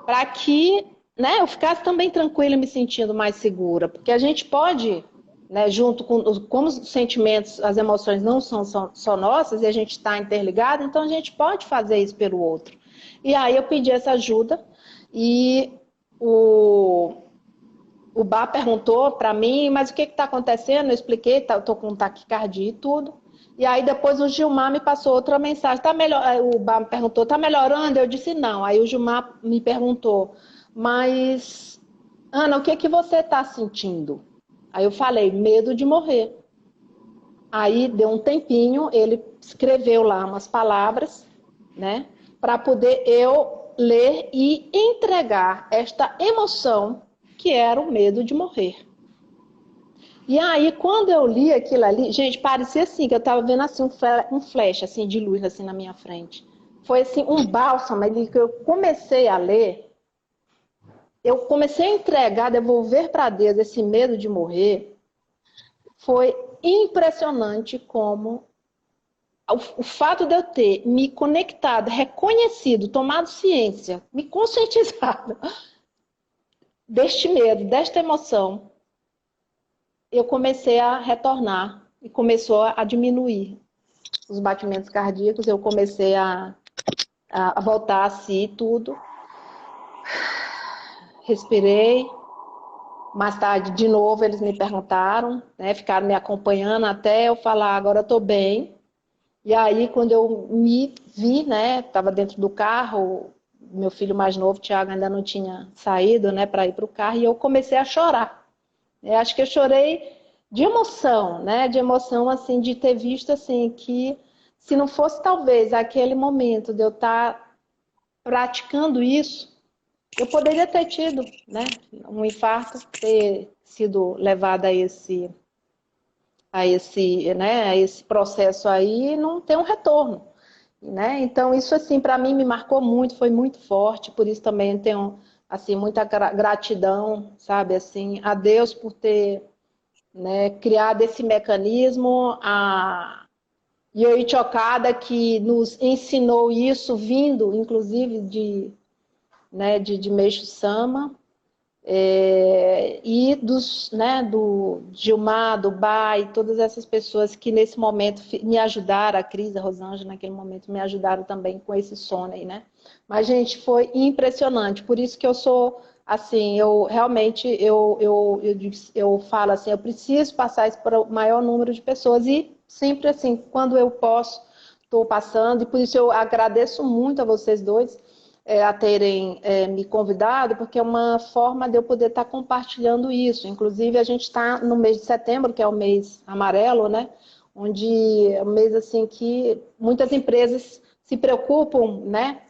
para que, né, eu ficasse também tranquila e me sentindo mais segura. Porque a gente pode, né, junto com como os sentimentos, as emoções não são só nossas e a gente está interligado, então a gente pode fazer isso pelo outro. E aí eu pedi essa ajuda e o Bá perguntou para mim, mas o que está acontecendo? Eu expliquei, estou com taquicardia e tudo. E aí depois o Gilmar me passou outra mensagem. Tá melhor... O Bá me perguntou, está melhorando? Eu disse não. Aí o Gilmar me perguntou, mas Ana, o que você está sentindo? Aí eu falei, medo de morrer. Aí deu um tempinho, ele escreveu lá umas palavras, né, para poder eu ler e entregar esta emoção que era o medo de morrer. E aí, quando eu li aquilo ali, gente, parecia assim, que eu estava vendo assim um flash assim, de luz assim na minha frente. Foi assim, um bálsamo ali que eu comecei a ler. Eu comecei a entregar, devolver para Deus esse medo de morrer. Foi impressionante como o fato de eu ter me conectado, reconhecido, tomado ciência, me conscientizado deste medo, desta emoção, eu comecei a retornar e começou a diminuir os batimentos cardíacos, eu comecei a voltar a si tudo. Respirei. Mais tarde, de novo, eles me perguntaram, né, ficaram me acompanhando até eu falar, agora eu estou bem. E aí, quando eu me vi, né, estava dentro do carro, meu filho mais novo, Thiago, ainda não tinha saído, né, para ir para o carro, e eu comecei a chorar. Eu acho que eu chorei de emoção, né, de emoção, assim, de ter visto, assim, que se não fosse, talvez, aquele momento de eu estar praticando isso, eu poderia ter tido, né, um infarto, ter sido levada a esse processo aí e não ter um retorno, né? Então isso assim para mim me marcou muito, foi muito forte, por isso também tenho assim muita gratidão, sabe, assim, a Deus por ter, né, criado esse mecanismo, a Yoichi Okada que nos ensinou isso vindo, inclusive de Meishu Sama, e do Gilmar, do Bai, todas essas pessoas que nesse momento me ajudaram, a Cris, a Rosângela naquele momento me ajudaram também com esse sono aí, né? Mas, gente, foi impressionante, por isso que eu sou, assim, eu realmente, eu falo assim, eu preciso passar isso para o maior número de pessoas e sempre assim, quando eu posso, estou passando, e por isso eu agradeço muito a vocês dois, a terem me convidado, porque é uma forma de eu poder estar compartilhando isso. Inclusive, a gente está no mês de setembro, que é o mês amarelo, né? Onde é um mês assim que muitas empresas se preocupam, né?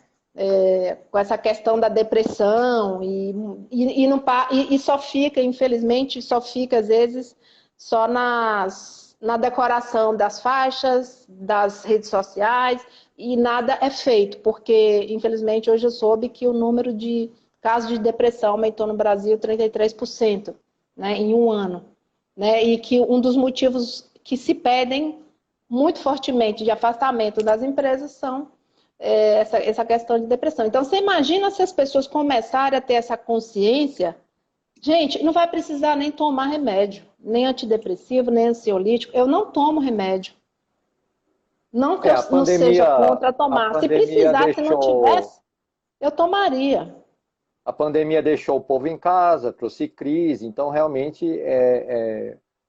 Com essa questão da depressão e só fica, infelizmente, só fica às vezes só na decoração das faixas, das redes sociais, e nada é feito, porque, infelizmente, hoje eu soube que o número de casos de depressão aumentou no Brasil 33%, né, em um ano. Né, e que um dos motivos que se pedem muito fortemente de afastamento das empresas são essa questão de depressão. Então, você imagina se as pessoas começarem a ter essa consciência, gente, não vai precisar nem tomar remédio, nem antidepressivo, nem ansiolítico. Eu não tomo remédio. Não que eu não seja contra tomar. Se precisasse, se não tivesse, eu tomaria. A pandemia deixou o povo em casa, trouxe crise, então realmente,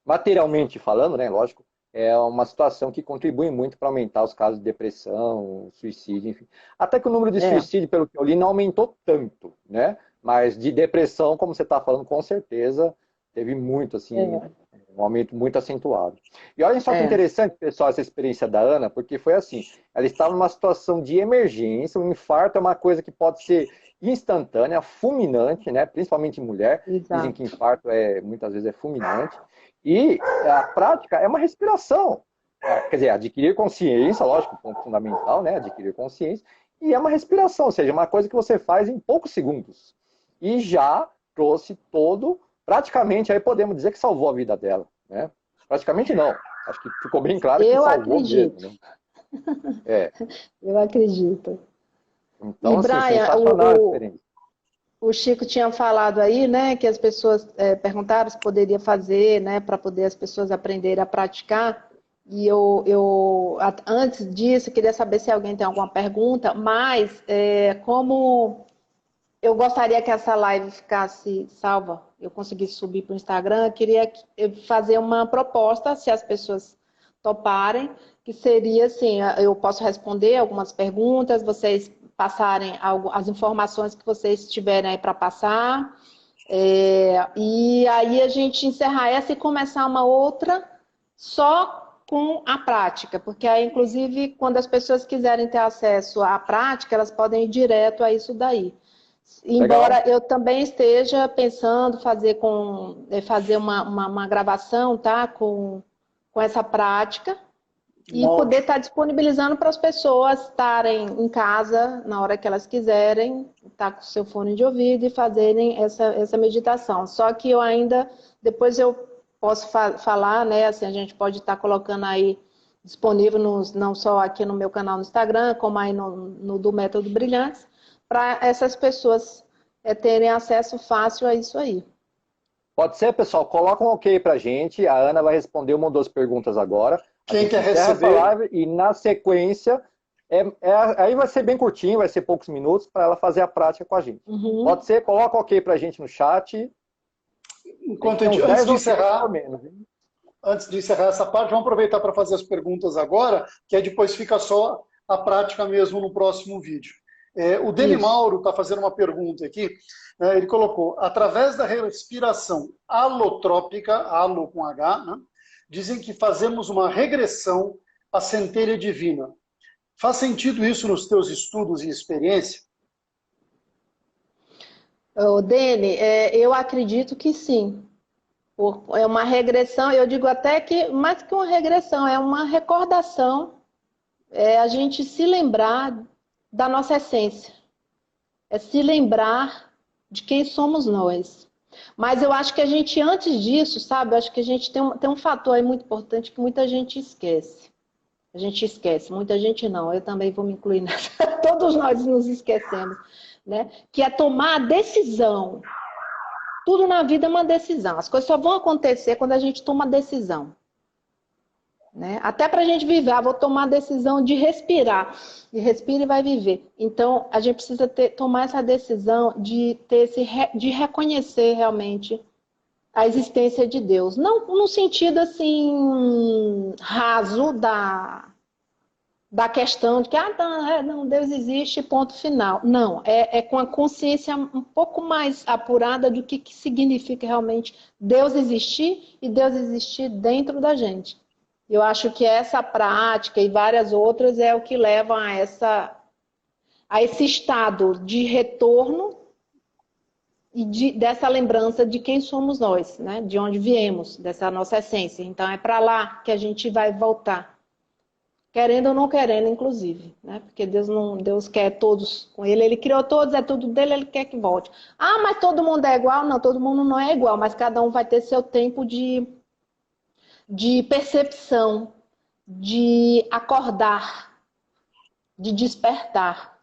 materialmente falando, né, lógico, é uma situação que contribui muito para aumentar os casos de depressão, suicídio, enfim. Até que o número de suicídio, pelo que eu li, não aumentou tanto, né? Mas de depressão, como você está falando, com certeza teve muito, assim, um aumento muito acentuado. E olha só que interessante, pessoal, essa experiência da Ana, porque foi assim, ela estava numa situação de emergência, um infarto é uma coisa que pode ser instantânea, fulminante, né? Principalmente em mulher. Exato. Dizem que infarto muitas vezes é fulminante. E a prática é uma respiração. Quer dizer, adquirir consciência, lógico, ponto fundamental, né? Adquirir consciência. E é uma respiração, ou seja, uma coisa que você faz em poucos segundos. E já trouxe praticamente, aí podemos dizer que salvou a vida dela, né? Praticamente não. Acho que ficou bem claro que salvou mesmo, né? Eu acredito. Então, e, assim, Brian, sensacional a experiência. O Chico tinha falado aí, né, que as pessoas perguntaram se poderia fazer, né, para poder as pessoas aprenderem a praticar. E antes disso, queria saber se alguém tem alguma pergunta, mas como eu gostaria que essa live ficasse salva, eu conseguisse subir para o Instagram, eu queria fazer uma proposta, se as pessoas toparem, que seria assim, eu posso responder algumas perguntas, vocês passarem as informações que vocês tiverem aí para passar, e aí a gente encerrar essa e começar uma outra só com a prática, porque aí, inclusive, quando as pessoas quiserem ter acesso à prática, elas podem ir direto a isso daí. Embora eu também esteja pensando fazer uma gravação, tá, com essa prática, e poder estar disponibilizando para as pessoas estarem em casa na hora que elas quiserem, estar com o seu fone de ouvido e fazerem essa meditação. Só que eu ainda, depois eu posso falar, né, assim, a gente pode estar colocando aí disponível não só aqui no meu canal no Instagram, como aí no do Método Brilhantes, para essas pessoas terem acesso fácil a isso aí. Pode ser, pessoal? Coloca um ok pra gente. A Ana vai responder uma ou duas perguntas agora. Quem quer receber? Live, e na sequência, aí vai ser bem curtinho, vai ser poucos minutos, para ela fazer a prática com a gente. Uhum. Pode ser? Coloca ok pra gente no chat. Enquanto antes de encerrar essa parte, vamos aproveitar para fazer as perguntas agora, que aí depois fica só a prática mesmo no próximo vídeo. O Deni Mauro está fazendo uma pergunta aqui. Ele colocou, através da respiração alotrópica, alo com H, né, dizem que fazemos uma regressão à centelha divina. Faz sentido isso nos teus estudos e experiência? Deni, eu acredito que sim. É uma regressão, eu digo até que, mais que uma regressão, é uma recordação, a gente se lembrar da nossa essência, é se lembrar de quem somos nós. Mas eu acho que a gente, antes disso, sabe, eu acho que a gente tem um fator aí muito importante que muita gente esquece. A gente esquece, muita gente não, eu também vou me incluir nessa. Todos nós nos esquecemos, né? Que é tomar a decisão. Tudo na vida é uma decisão. As coisas só vão acontecer quando a gente toma a decisão. Né? Até para a gente viver, vou tomar a decisão de respirar. E respira e vai viver. Então, a gente precisa tomar essa decisão de reconhecer realmente a existência de Deus. Não no sentido assim raso da questão de que não, Deus existe, ponto final. Não, é com a consciência um pouco mais apurada do que significa realmente Deus existir e Deus existir dentro da gente. Eu acho que essa prática e várias outras é o que levam a esse estado de retorno e dessa lembrança de quem somos nós, né? De onde viemos, dessa nossa essência. Então é para lá que a gente vai voltar. Querendo ou não querendo, inclusive, né? Porque Deus quer todos com ele, ele criou todos, é tudo dele, ele quer que volte. Ah, mas todo mundo é igual? Não, todo mundo não é igual, mas cada um vai ter seu tempo de percepção, de acordar, de despertar,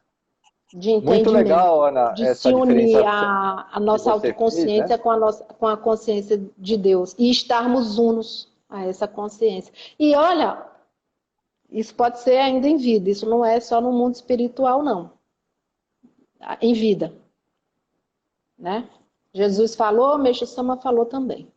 de entendimento. Muito legal, Ana, de essa se unir diferenciação a nossa que você autoconsciência fez, né? com a consciência de Deus e estarmos unos a essa consciência. E olha, isso pode ser ainda em vida, isso não é só no mundo espiritual, não. Em vida. Né? Jesus falou, Meixo Sama falou também.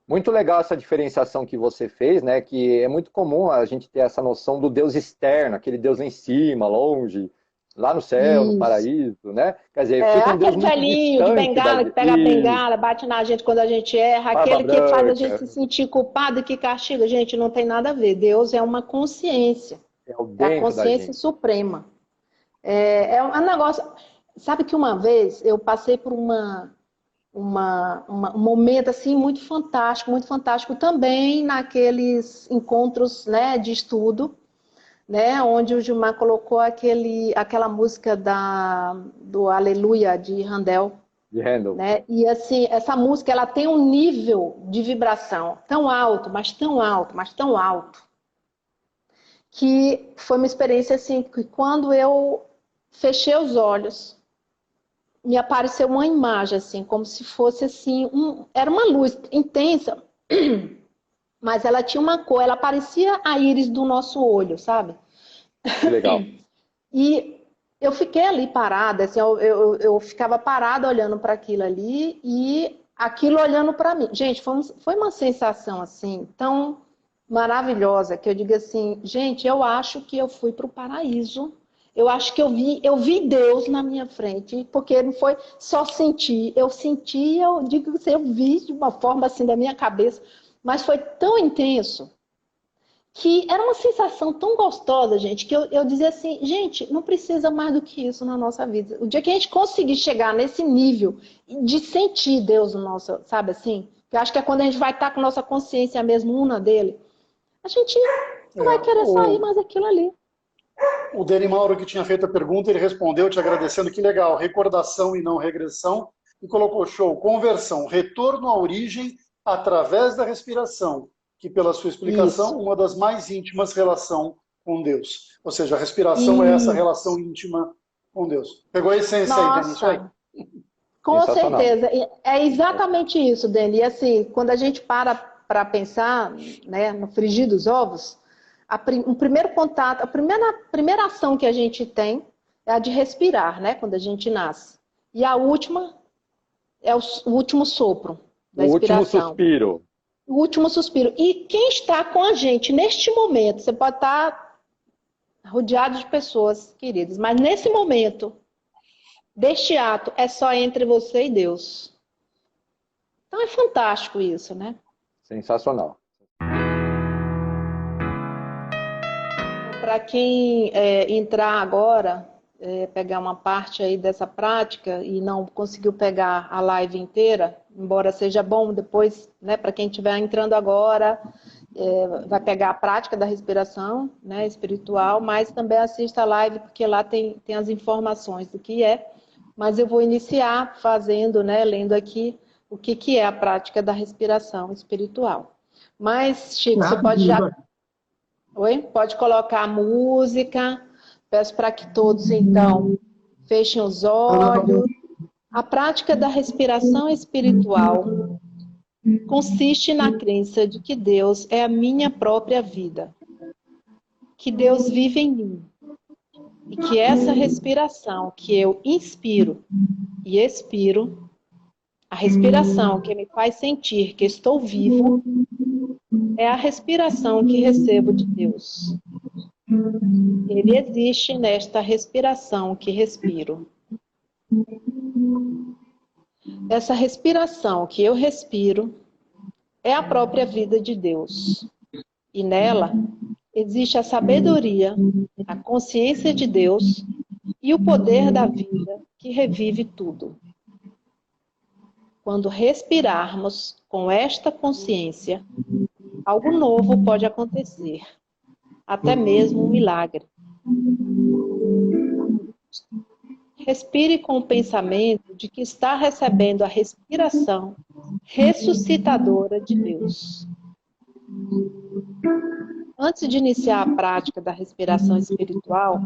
Muito legal essa diferenciação que você fez, né? Que é muito comum a gente ter essa noção do Deus externo, aquele Deus lá em cima, longe, lá no céu, no paraíso, né? Quer dizer, fica um Deus aquele muito velhinho de bengala, que pega a bengala, bate na gente quando a gente erra, aquele que faz a gente se sentir culpado e que castiga. Gente, não tem nada a ver. Deus é uma consciência. É o É a dentro da consciência gente. suprema. É um negócio... Sabe que uma vez eu passei por um momento assim muito fantástico também naqueles encontros, né, de estudo, né, onde o Gilmar colocou aquela música do Aleluia de Handel, De Handel. né? E assim, essa música ela tem um nível de vibração tão alto, mas tão alto, mas tão alto, que foi uma experiência assim que quando eu fechei os olhos me apareceu uma imagem, assim, como se fosse assim, era uma luz intensa, mas ela tinha uma cor, ela parecia a íris do nosso olho, sabe? Que legal. E eu fiquei ali parada, assim, eu ficava parada olhando para aquilo ali e aquilo olhando para mim. Gente, foi uma sensação assim, tão maravilhosa, que eu digo assim, gente, eu acho que eu fui para o paraíso. Eu acho que eu vi Deus na minha frente, porque não foi só sentir. Eu senti, eu digo que eu vi de uma forma assim da minha cabeça, mas foi tão intenso que era uma sensação tão gostosa, gente, que eu dizia assim, gente, não precisa mais do que isso na nossa vida. O dia que a gente conseguir chegar nesse nível de sentir Deus no nosso, sabe assim? Que eu acho que é quando a gente vai estar com nossa consciência mesmo una dele, a gente não vai querer sair mais daquilo ali. O Dani Mauro, que tinha feito a pergunta, ele respondeu te agradecendo, que legal, recordação e não regressão, e colocou show, conversão, retorno à origem através da respiração, que pela sua explicação, uma das mais íntimas relação com Deus. Ou seja, a respiração é essa relação íntima com Deus. Pegou a essência aí, Dani, isso aí? Com certeza. É exatamente isso, Dani. E assim, quando a gente para pensar, né, no frigir dos ovos, o primeiro contato, a primeira ação que a gente tem é a de respirar, né? Quando a gente nasce. E a última é o último sopro da expiração. Último suspiro. O último suspiro. E quem está com a gente neste momento, você pode estar rodeado de pessoas queridas, mas nesse momento, deste ato, é só entre você e Deus. Então é fantástico isso, né? Sensacional. Para quem entrar agora, pegar uma parte aí dessa prática e não conseguiu pegar a live inteira, embora seja bom depois, né, para quem estiver entrando agora, vai pegar a prática da respiração, né, espiritual, mas também assista a live, porque lá tem as informações do que é. Mas eu vou iniciar fazendo, né, lendo aqui o que é a prática da respiração espiritual. Mas, Chico, você pode já... Oi? Pode colocar a música. Peço para que todos, então, fechem os olhos. A prática da respiração espiritual consiste na crença de que Deus é a minha própria vida, que Deus vive em mim, e que essa respiração que eu inspiro e expiro, a respiração que me faz sentir que estou vivo, é a respiração que recebo de Deus. Ele existe nesta respiração que respiro. Essa respiração que eu respiro é a própria vida de Deus. E nela existe a sabedoria, a consciência de Deus e o poder da vida que revive tudo. Quando respirarmos com esta consciência, algo novo pode acontecer, até mesmo um milagre. Respire com o pensamento de que está recebendo a respiração ressuscitadora de Deus. Antes de iniciar a prática da respiração espiritual,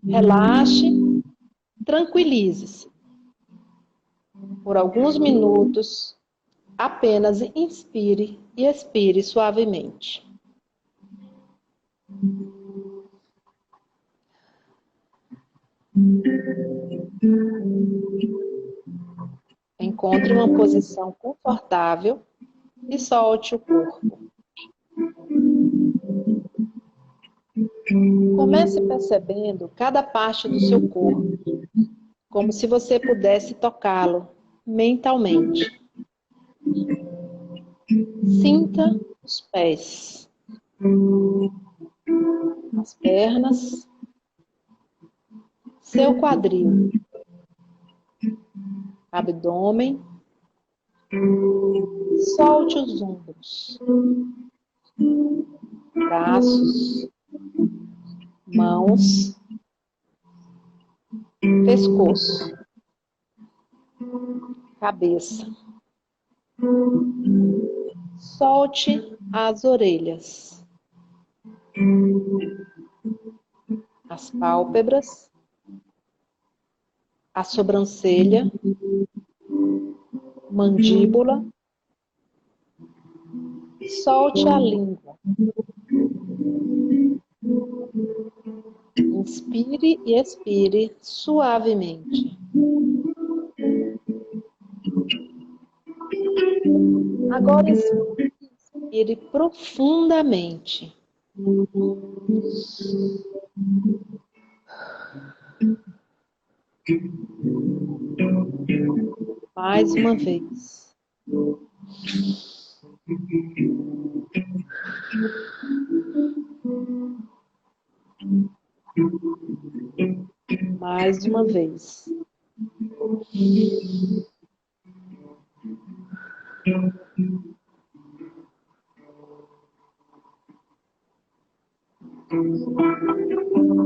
relaxe, tranquilize-se. Por alguns minutos, apenas inspire e expire suavemente. Encontre uma posição confortável e solte o corpo. Comece percebendo cada parte do seu corpo, como se você pudesse tocá-lo mentalmente. Sinta os pés, as pernas, seu quadril, abdômen, solte os ombros, braços, mãos, pescoço, cabeça. Solte as orelhas, as pálpebras, a sobrancelha, mandíbula. Solte a língua. Inspire e expire suavemente. Agora inspire profundamente. Mais uma vez. Mais uma vez.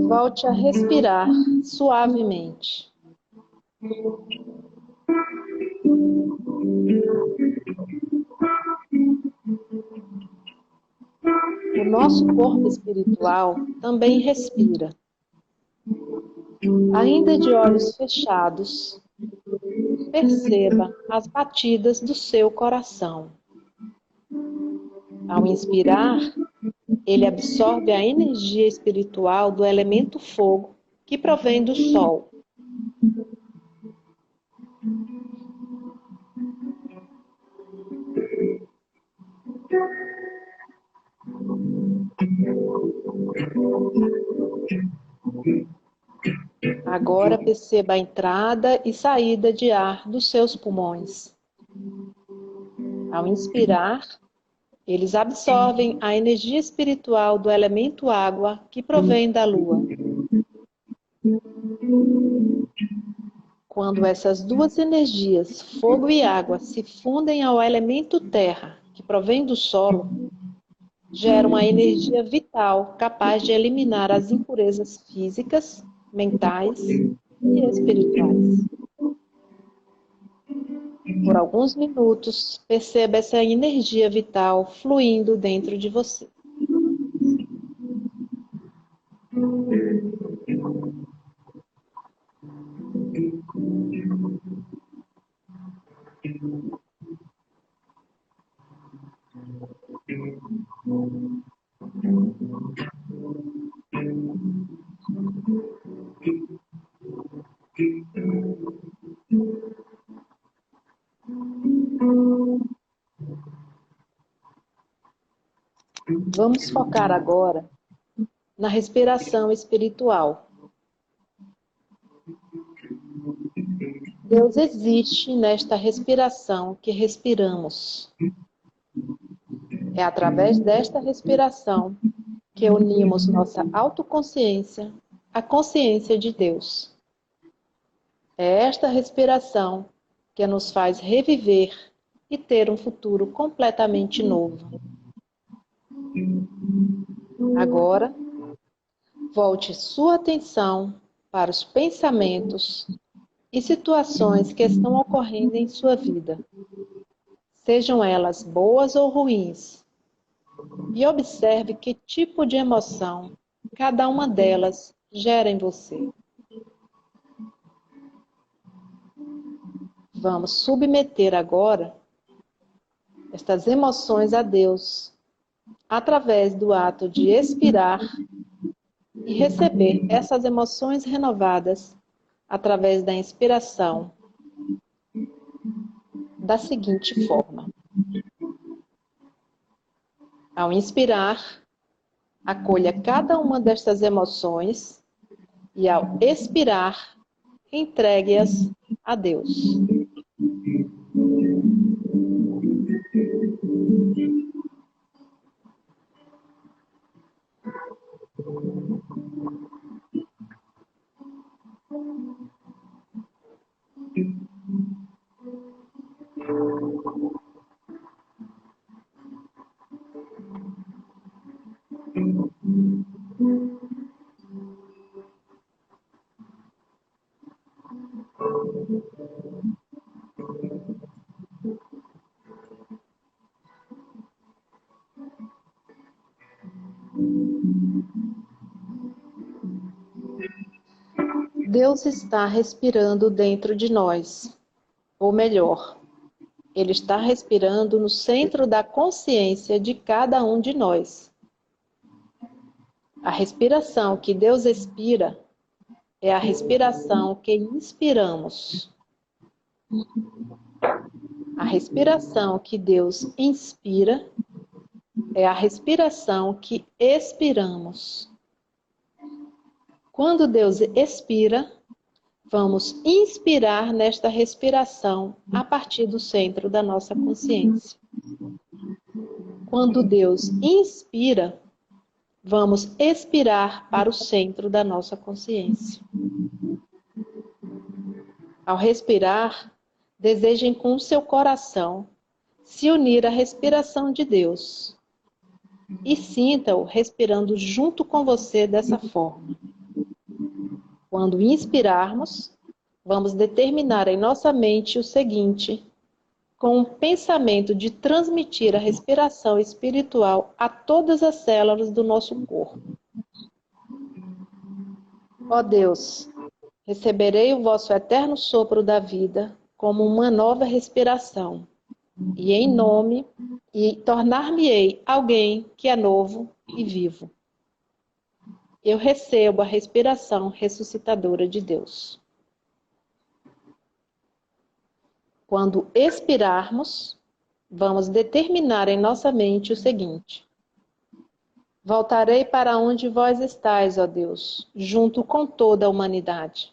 Volte a respirar suavemente. O nosso corpo espiritual também respira. Ainda de olhos fechados, perceba as batidas do seu coração. Ao inspirar, ele absorve a energia espiritual do elemento fogo que provém do sol. Agora perceba a entrada e saída de ar dos seus pulmões. Ao inspirar, eles absorvem a energia espiritual do elemento água que provém da lua. Quando essas duas energias, fogo e água, se fundem ao elemento terra, que provém do solo, geram a energia vital capaz de eliminar as impurezas físicas, mentais e espirituais. Por alguns minutos, perceba essa energia vital fluindo dentro de você. Vamos focar agora na respiração espiritual. Deus existe nesta respiração que respiramos. É através desta respiração que unimos nossa autoconsciência à consciência de Deus. É esta respiração que nos faz reviver e ter um futuro completamente novo. Agora, volte sua atenção para os pensamentos e situações que estão ocorrendo em sua vida, sejam elas boas ou ruins, e observe que tipo de emoção cada uma delas gera em você. Vamos submeter agora estas emoções a Deus, através do ato de expirar e receber essas emoções renovadas através da inspiração, da seguinte forma. Ao inspirar, acolha cada uma destas emoções e ao expirar, entregue-as a Deus. Deus está respirando dentro de nós, ou melhor, Ele está respirando no centro da consciência de cada um de nós. A respiração que Deus expira é a respiração que inspiramos. A respiração que Deus inspira é a respiração que expiramos. Quando Deus expira, vamos inspirar nesta respiração a partir do centro da nossa consciência. Quando Deus inspira, vamos expirar para o centro da nossa consciência. Ao respirar, desejem com o seu coração se unir à respiração de Deus e sinta-o respirando junto com você dessa forma. Quando inspirarmos, vamos determinar em nossa mente o seguinte, com o pensamento de transmitir a respiração espiritual a todas as células do nosso corpo. Ó Deus, receberei o vosso eterno sopro da vida como uma nova respiração, e tornar-me-ei alguém que é novo e vivo. Eu recebo a respiração ressuscitadora de Deus. Quando expirarmos, vamos determinar em nossa mente o seguinte: voltarei para onde vós estáis, ó Deus, junto com toda a humanidade.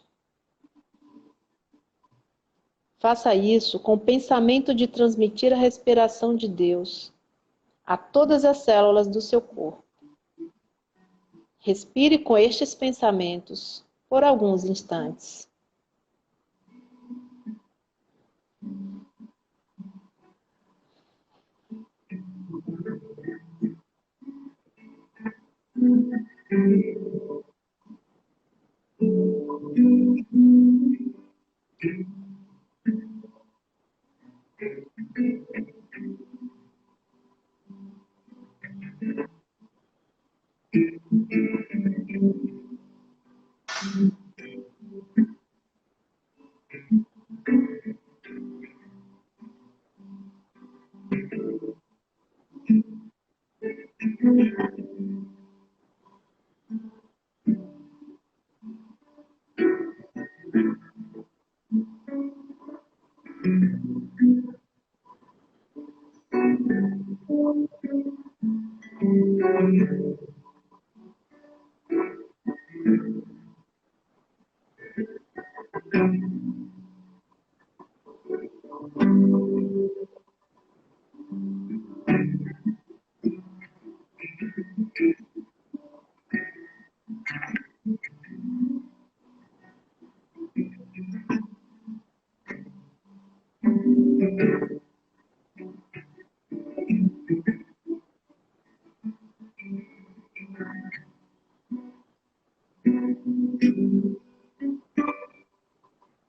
Faça isso com o pensamento de transmitir a respiração de Deus a todas as células do seu corpo. Respire com estes pensamentos por alguns instantes.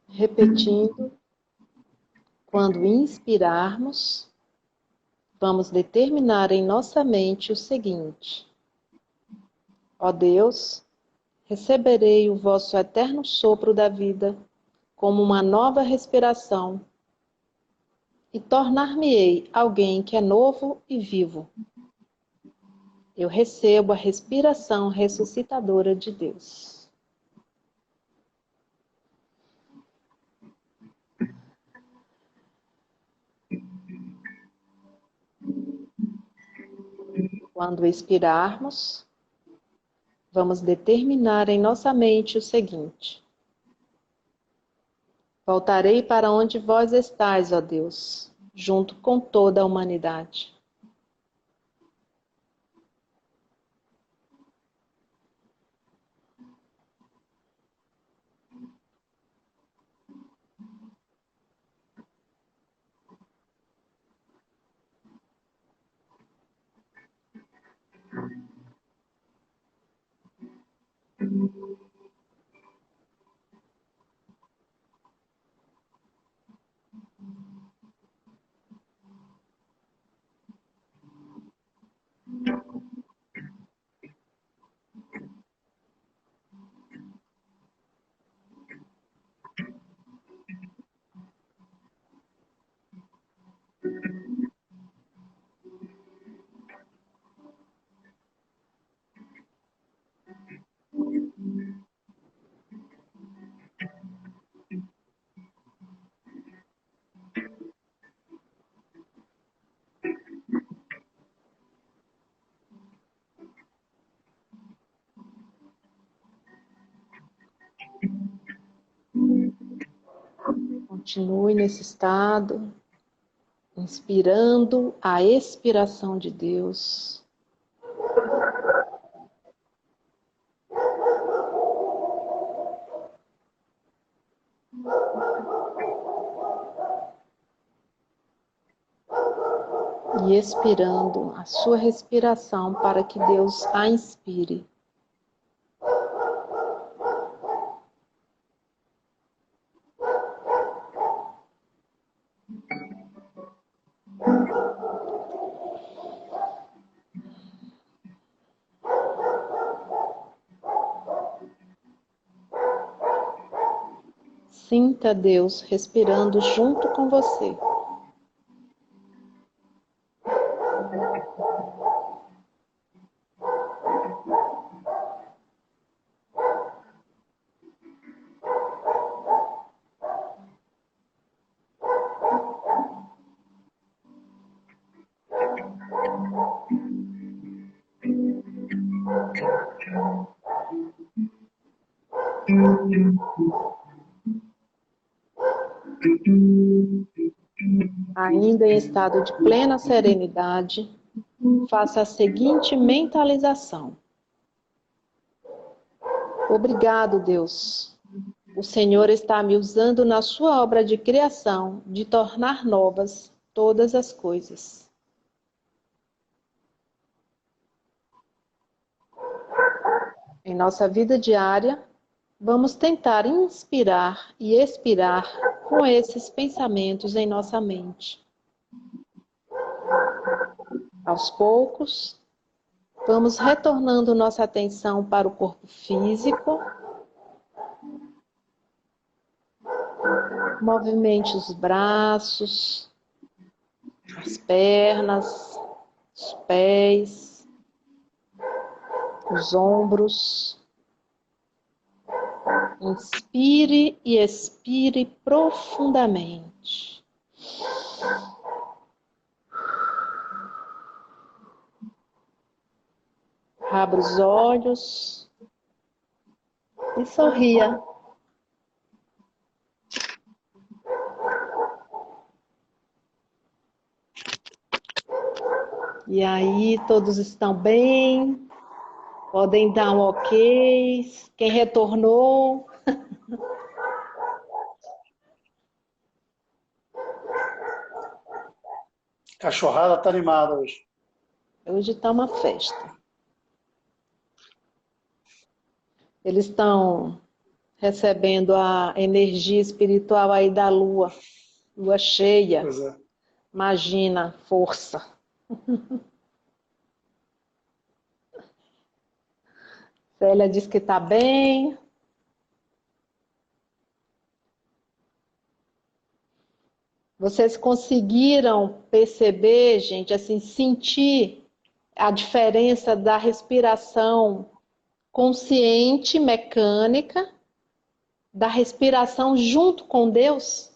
Repetindo, quando inspirarmos, vamos determinar em nossa mente o seguinte: ó Deus, receberei o vosso eterno sopro da vida como uma nova respiração e tornar-me-ei alguém que é novo e vivo. Eu recebo a respiração ressuscitadora de Deus. Quando expirarmos, vamos determinar em nossa mente o seguinte: voltarei para onde vós estáis, ó Deus, junto com toda a humanidade. Continue nesse estado, inspirando a expiração de Deus. E expirando a sua respiração para que Deus a inspire. Sinta Deus respirando junto com você. Ainda em estado de plena serenidade, faça a seguinte mentalização: obrigado, Deus. O Senhor está me usando na sua obra de criação, de tornar novas todas as coisas. Em nossa vida diária, vamos tentar inspirar e expirar com esses pensamentos em nossa mente. Aos poucos, vamos retornando nossa atenção para o corpo físico. Movimente os braços, as pernas, os pés, os ombros. Inspire e expire profundamente. Abra os olhos e sorria. E aí, todos estão bem? Podem dar um ok. Quem retornou? Cachorrada tá animada hoje. Hoje está uma festa. Eles estão recebendo a energia espiritual aí da lua. Lua cheia. Pois é. Imagina, força. Célia diz que está bem. Vocês conseguiram perceber, gente, assim, sentir a diferença da respiração consciente, mecânica, da respiração junto com Deus?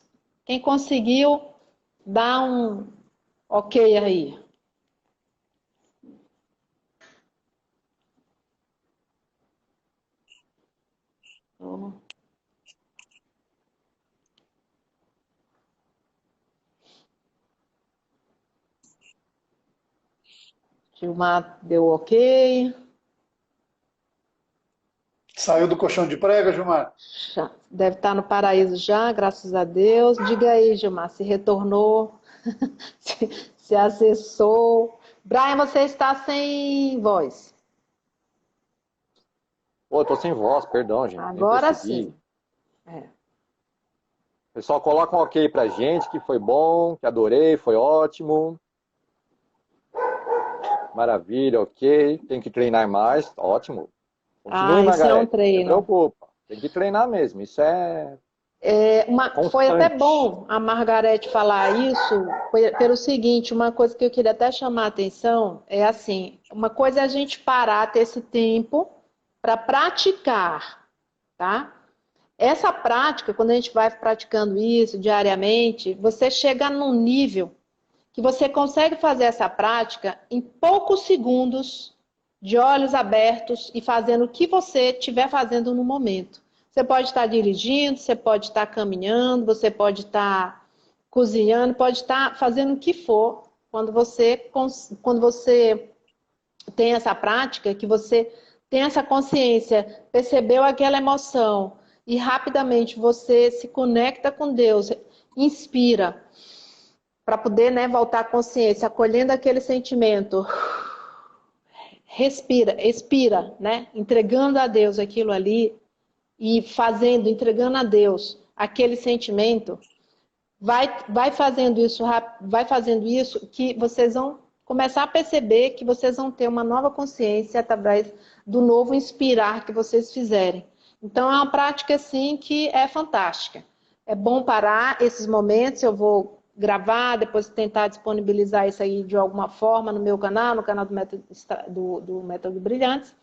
Quem conseguiu dar um ok aí? Oh. Gilmar deu ok. Saiu do colchão de prega, Gilmar? Já. Deve estar no paraíso já, graças a Deus. Diga aí, Gilmar, se retornou, se acessou. Brian, você está sem voz. Pô, eu tô sem voz, perdão, gente. Agora sim. Pessoal, coloca um ok pra gente, que foi bom, que adorei, foi ótimo. Maravilha, ok. Tem que treinar mais, ótimo. Continue, isso é um Margarete, não se treino. preocupa. Tem que treinar mesmo, isso é foi até bom a Margarete falar isso, pelo seguinte, uma coisa que eu queria até chamar a atenção é assim, uma coisa é a gente parar, ter esse tempo para praticar, tá? Essa prática, quando a gente vai praticando isso diariamente, você chega num nível que você consegue fazer essa prática em poucos segundos, de olhos abertos e fazendo o que você estiver fazendo no momento. Você pode estar dirigindo, você pode estar caminhando, você pode estar cozinhando, pode estar fazendo o que for. Quando você tem essa prática, que você tem essa consciência, percebeu aquela emoção e rapidamente você se conecta com Deus, inspira, para poder, né, voltar à consciência, acolhendo aquele sentimento. Respira, expira, né? Entregando a Deus aquilo ali e entregando a Deus aquele sentimento, vai fazendo isso que vocês vão começar a perceber que vocês vão ter uma nova consciência através do novo inspirar que vocês fizerem. Então é uma prática assim que é fantástica. É bom parar esses momentos, eu vou gravar, depois tentar disponibilizar isso aí de alguma forma no meu canal, no canal do Método Brilhantes,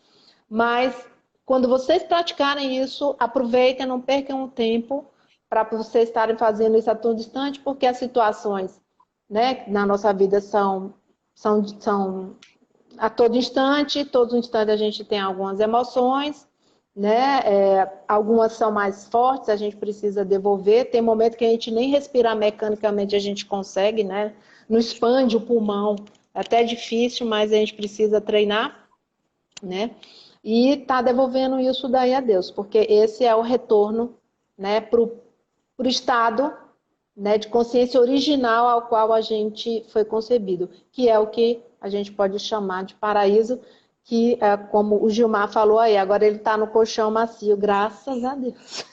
mas quando vocês praticarem isso, aproveitem, não percam o tempo para vocês estarem fazendo isso a todo instante, porque as situações, né, na nossa vida são a todo instante a gente tem algumas emoções, né? Algumas são mais fortes, a gente precisa devolver. Tem momento que a gente nem respirar mecanicamente a gente consegue, né? Não expande o pulmão, é até difícil, mas a gente precisa treinar, né? E tá devolvendo isso daí a Deus, porque esse é o retorno, né, pro estado, né, de consciência original ao qual a gente foi concebido, que é o que a gente pode chamar de paraíso, que, como o Gilmar falou aí, agora ele está no colchão macio, graças a Deus.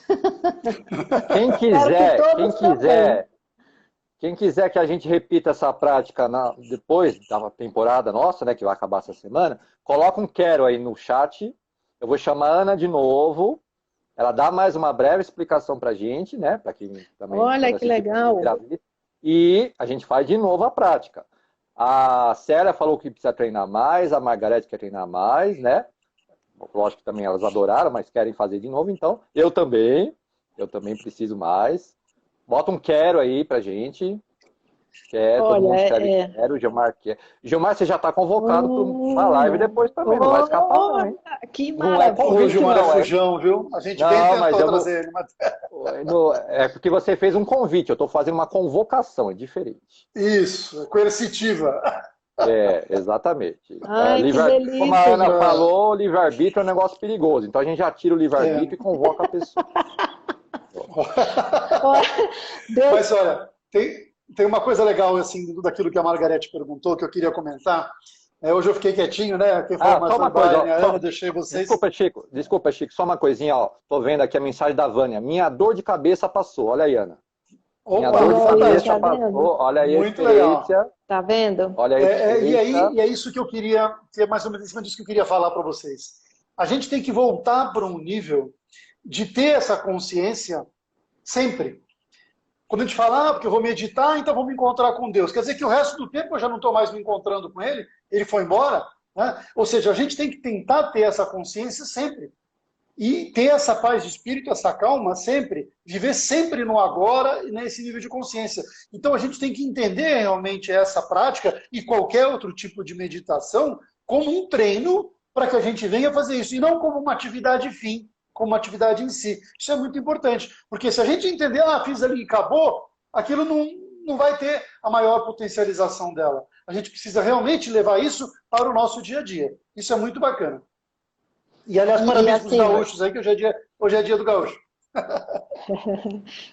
Quem quiser que a gente repita essa prática depois da temporada nossa, né, que vai acabar essa semana, coloca um quero aí no chat. Eu vou chamar a Ana de novo. Ela dá mais uma breve explicação para a gente, né, para quem também... Olha que legal. E a gente faz de novo a prática. A Célia falou que precisa treinar mais, a Margarete quer treinar mais, né? Lógico que também elas adoraram, mas querem fazer de novo, então eu também preciso mais. Bota um quero aí pra gente. Todo mundo escreve quero, Gilmar quer. Gilmar, você já está convocado para uma live depois também, não vai escapar não, hein? Que maravilha. O Gilmar é fujão, viu? A gente bem tentou trazer ele. Mas... É porque você fez um convite, eu estou fazendo uma convocação, é diferente. Isso, é coercitiva. Exatamente. Ai, que delícia, como a Ana falou, livre-arbítrio é um negócio perigoso. Então a gente já tira o livre-arbítrio e convoca a pessoa. Mas olha, tem uma coisa legal, assim, daquilo que a Margarete perguntou, que eu queria comentar. Hoje eu fiquei quietinho, né? Quem falou mais só foi uma coisa, Brian, a ó, Ana, deixei vocês. Desculpa, Chico, só uma coisinha, ó. Tô vendo aqui a mensagem da Vânia. Minha dor de cabeça passou. Olha aí, Ana. Minha Opa, dor de fantástico. cabeça passou. Olha aí a Muito legal. experiência. Tá vendo? Olha aí a experiência. E é isso que eu queria, que é mais ou menos em cima disso que eu queria falar para vocês. A gente tem que voltar para um nível de ter essa consciência sempre. Quando a gente fala, porque eu vou meditar, então vou me encontrar com Deus. Quer dizer que o resto do tempo eu já não estou mais me encontrando com Ele foi embora. Né? Ou seja, a gente tem que tentar ter essa consciência sempre. E ter essa paz de espírito, essa calma sempre. Viver sempre no agora e nesse nível de consciência. Então a gente tem que entender realmente essa prática e qualquer outro tipo de meditação como um treino para que a gente venha fazer isso. E não como uma atividade fim, como uma atividade em si. Isso é muito importante. Porque se a gente entender, fiz ali e acabou, aquilo não vai ter a maior potencialização dela. A gente precisa realmente levar isso para o nosso dia a dia. Isso é muito bacana. E, aliás, parabéns para os gaúchos aí, que hoje é dia do gaúcho.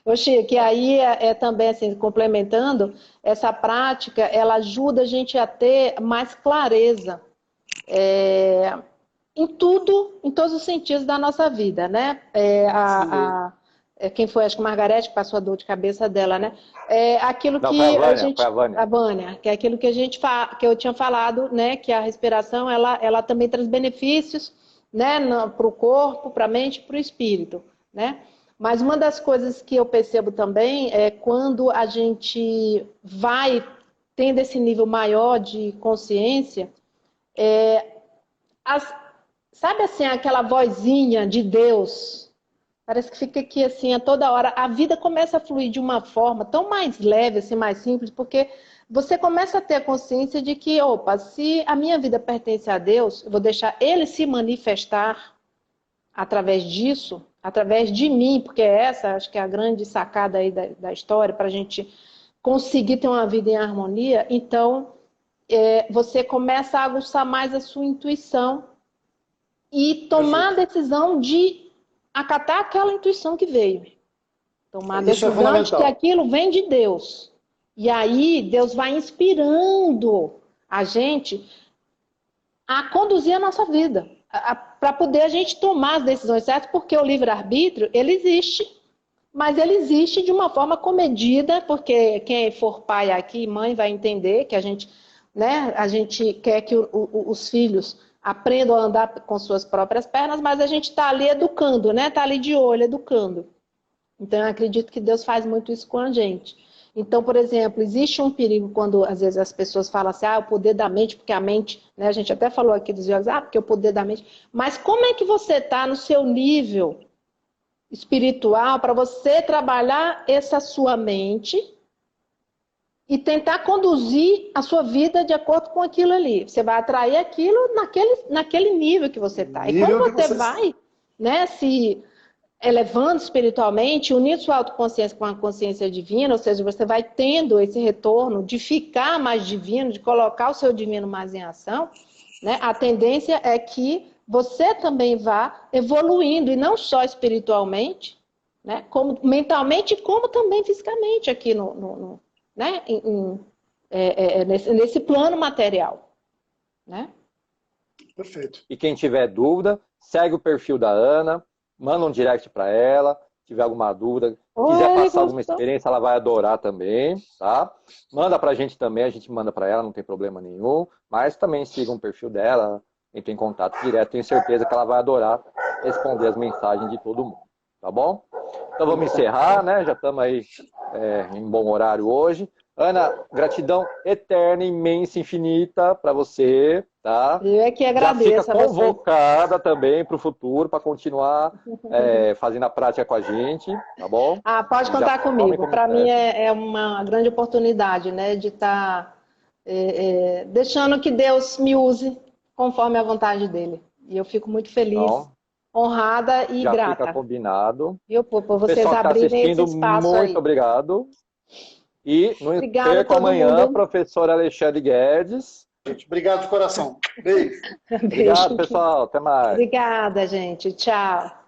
Ô Chico, e aí também, assim, complementando, essa prática, ela ajuda a gente a ter mais clareza em tudo, em todos os sentidos da nossa vida, né? Quem foi, acho que Margarete, que passou a dor de cabeça dela, né? Aquilo que a Vânia, que é aquilo que que eu tinha falado, né? Que a respiração, ela também traz benefícios, né? Para o corpo, para a mente, para o espírito, né? Mas uma das coisas que eu percebo também é quando a gente vai tendo esse nível maior de consciência, sabe assim, aquela vozinha de Deus, parece que fica aqui assim a toda hora, a vida começa a fluir de uma forma tão mais leve, assim, mais simples, porque você começa a ter a consciência de que, opa, se a minha vida pertence a Deus, eu vou deixar Ele se manifestar através disso, através de mim, porque essa, acho que é a grande sacada aí da história, para a gente conseguir ter uma vida em harmonia. Então, você começa a aguçar mais a sua intuição e tomar a decisão de acatar aquela intuição que veio. Tomar a decisão de que aquilo vem de Deus. E aí, Deus vai inspirando a gente a conduzir a nossa vida, para poder a gente tomar as decisões certas, porque o livre-arbítrio, ele existe, mas ele existe de uma forma comedida, porque quem for pai aqui, mãe, vai entender que a gente, né, a gente quer que os filhos aprendam a andar com suas próprias pernas, mas a gente está ali educando, né? Está ali de olho, educando. Então, eu acredito que Deus faz muito isso com a gente. Então, por exemplo, existe um perigo quando, às vezes, as pessoas falam assim, o poder da mente, porque a mente, né, a gente até falou aqui dos jogos, porque o poder da mente. Mas como é que você está no seu nível espiritual para você trabalhar essa sua mente e tentar conduzir a sua vida de acordo com aquilo ali? Você vai atrair aquilo naquele nível que você está. E como você vai, né, se elevando espiritualmente, unindo sua autoconsciência com a consciência divina, ou seja, você vai tendo esse retorno de ficar mais divino, de colocar o seu divino mais em ação, né? A tendência é que você também vá evoluindo, e não só espiritualmente, né? Como mentalmente, como também fisicamente aqui né? Nesse plano material, né? Perfeito. E quem tiver dúvida, segue o perfil da Ana, manda um direct para ela, se tiver alguma dúvida, quiser passar alguma experiência, ela vai adorar também, tá? Manda pra gente também, a gente manda para ela, não tem problema nenhum, mas também siga o perfil dela, entre em contato direto, tenho certeza que ela vai adorar responder as mensagens de todo mundo, tá bom? Então vamos encerrar, né? Já estamos aí em bom horário hoje. Ana, gratidão eterna, imensa, infinita para você, tá? Eu é que agradeço. Já fica convocada também para o futuro, para continuar fazendo a prática com a gente, tá bom? Pode contar comigo. Para mim é uma grande oportunidade, né, de estar deixando que Deus me use conforme a vontade dele. E eu fico muito feliz, honrada e grata. Já fica combinado. Por vocês abrirem esse espaço aí. Muito obrigado. E não perca amanhã, professor Alexandre Guedes. Gente, obrigado de coração. Beijo. Obrigado, pessoal. Até mais. Obrigada, gente. Tchau.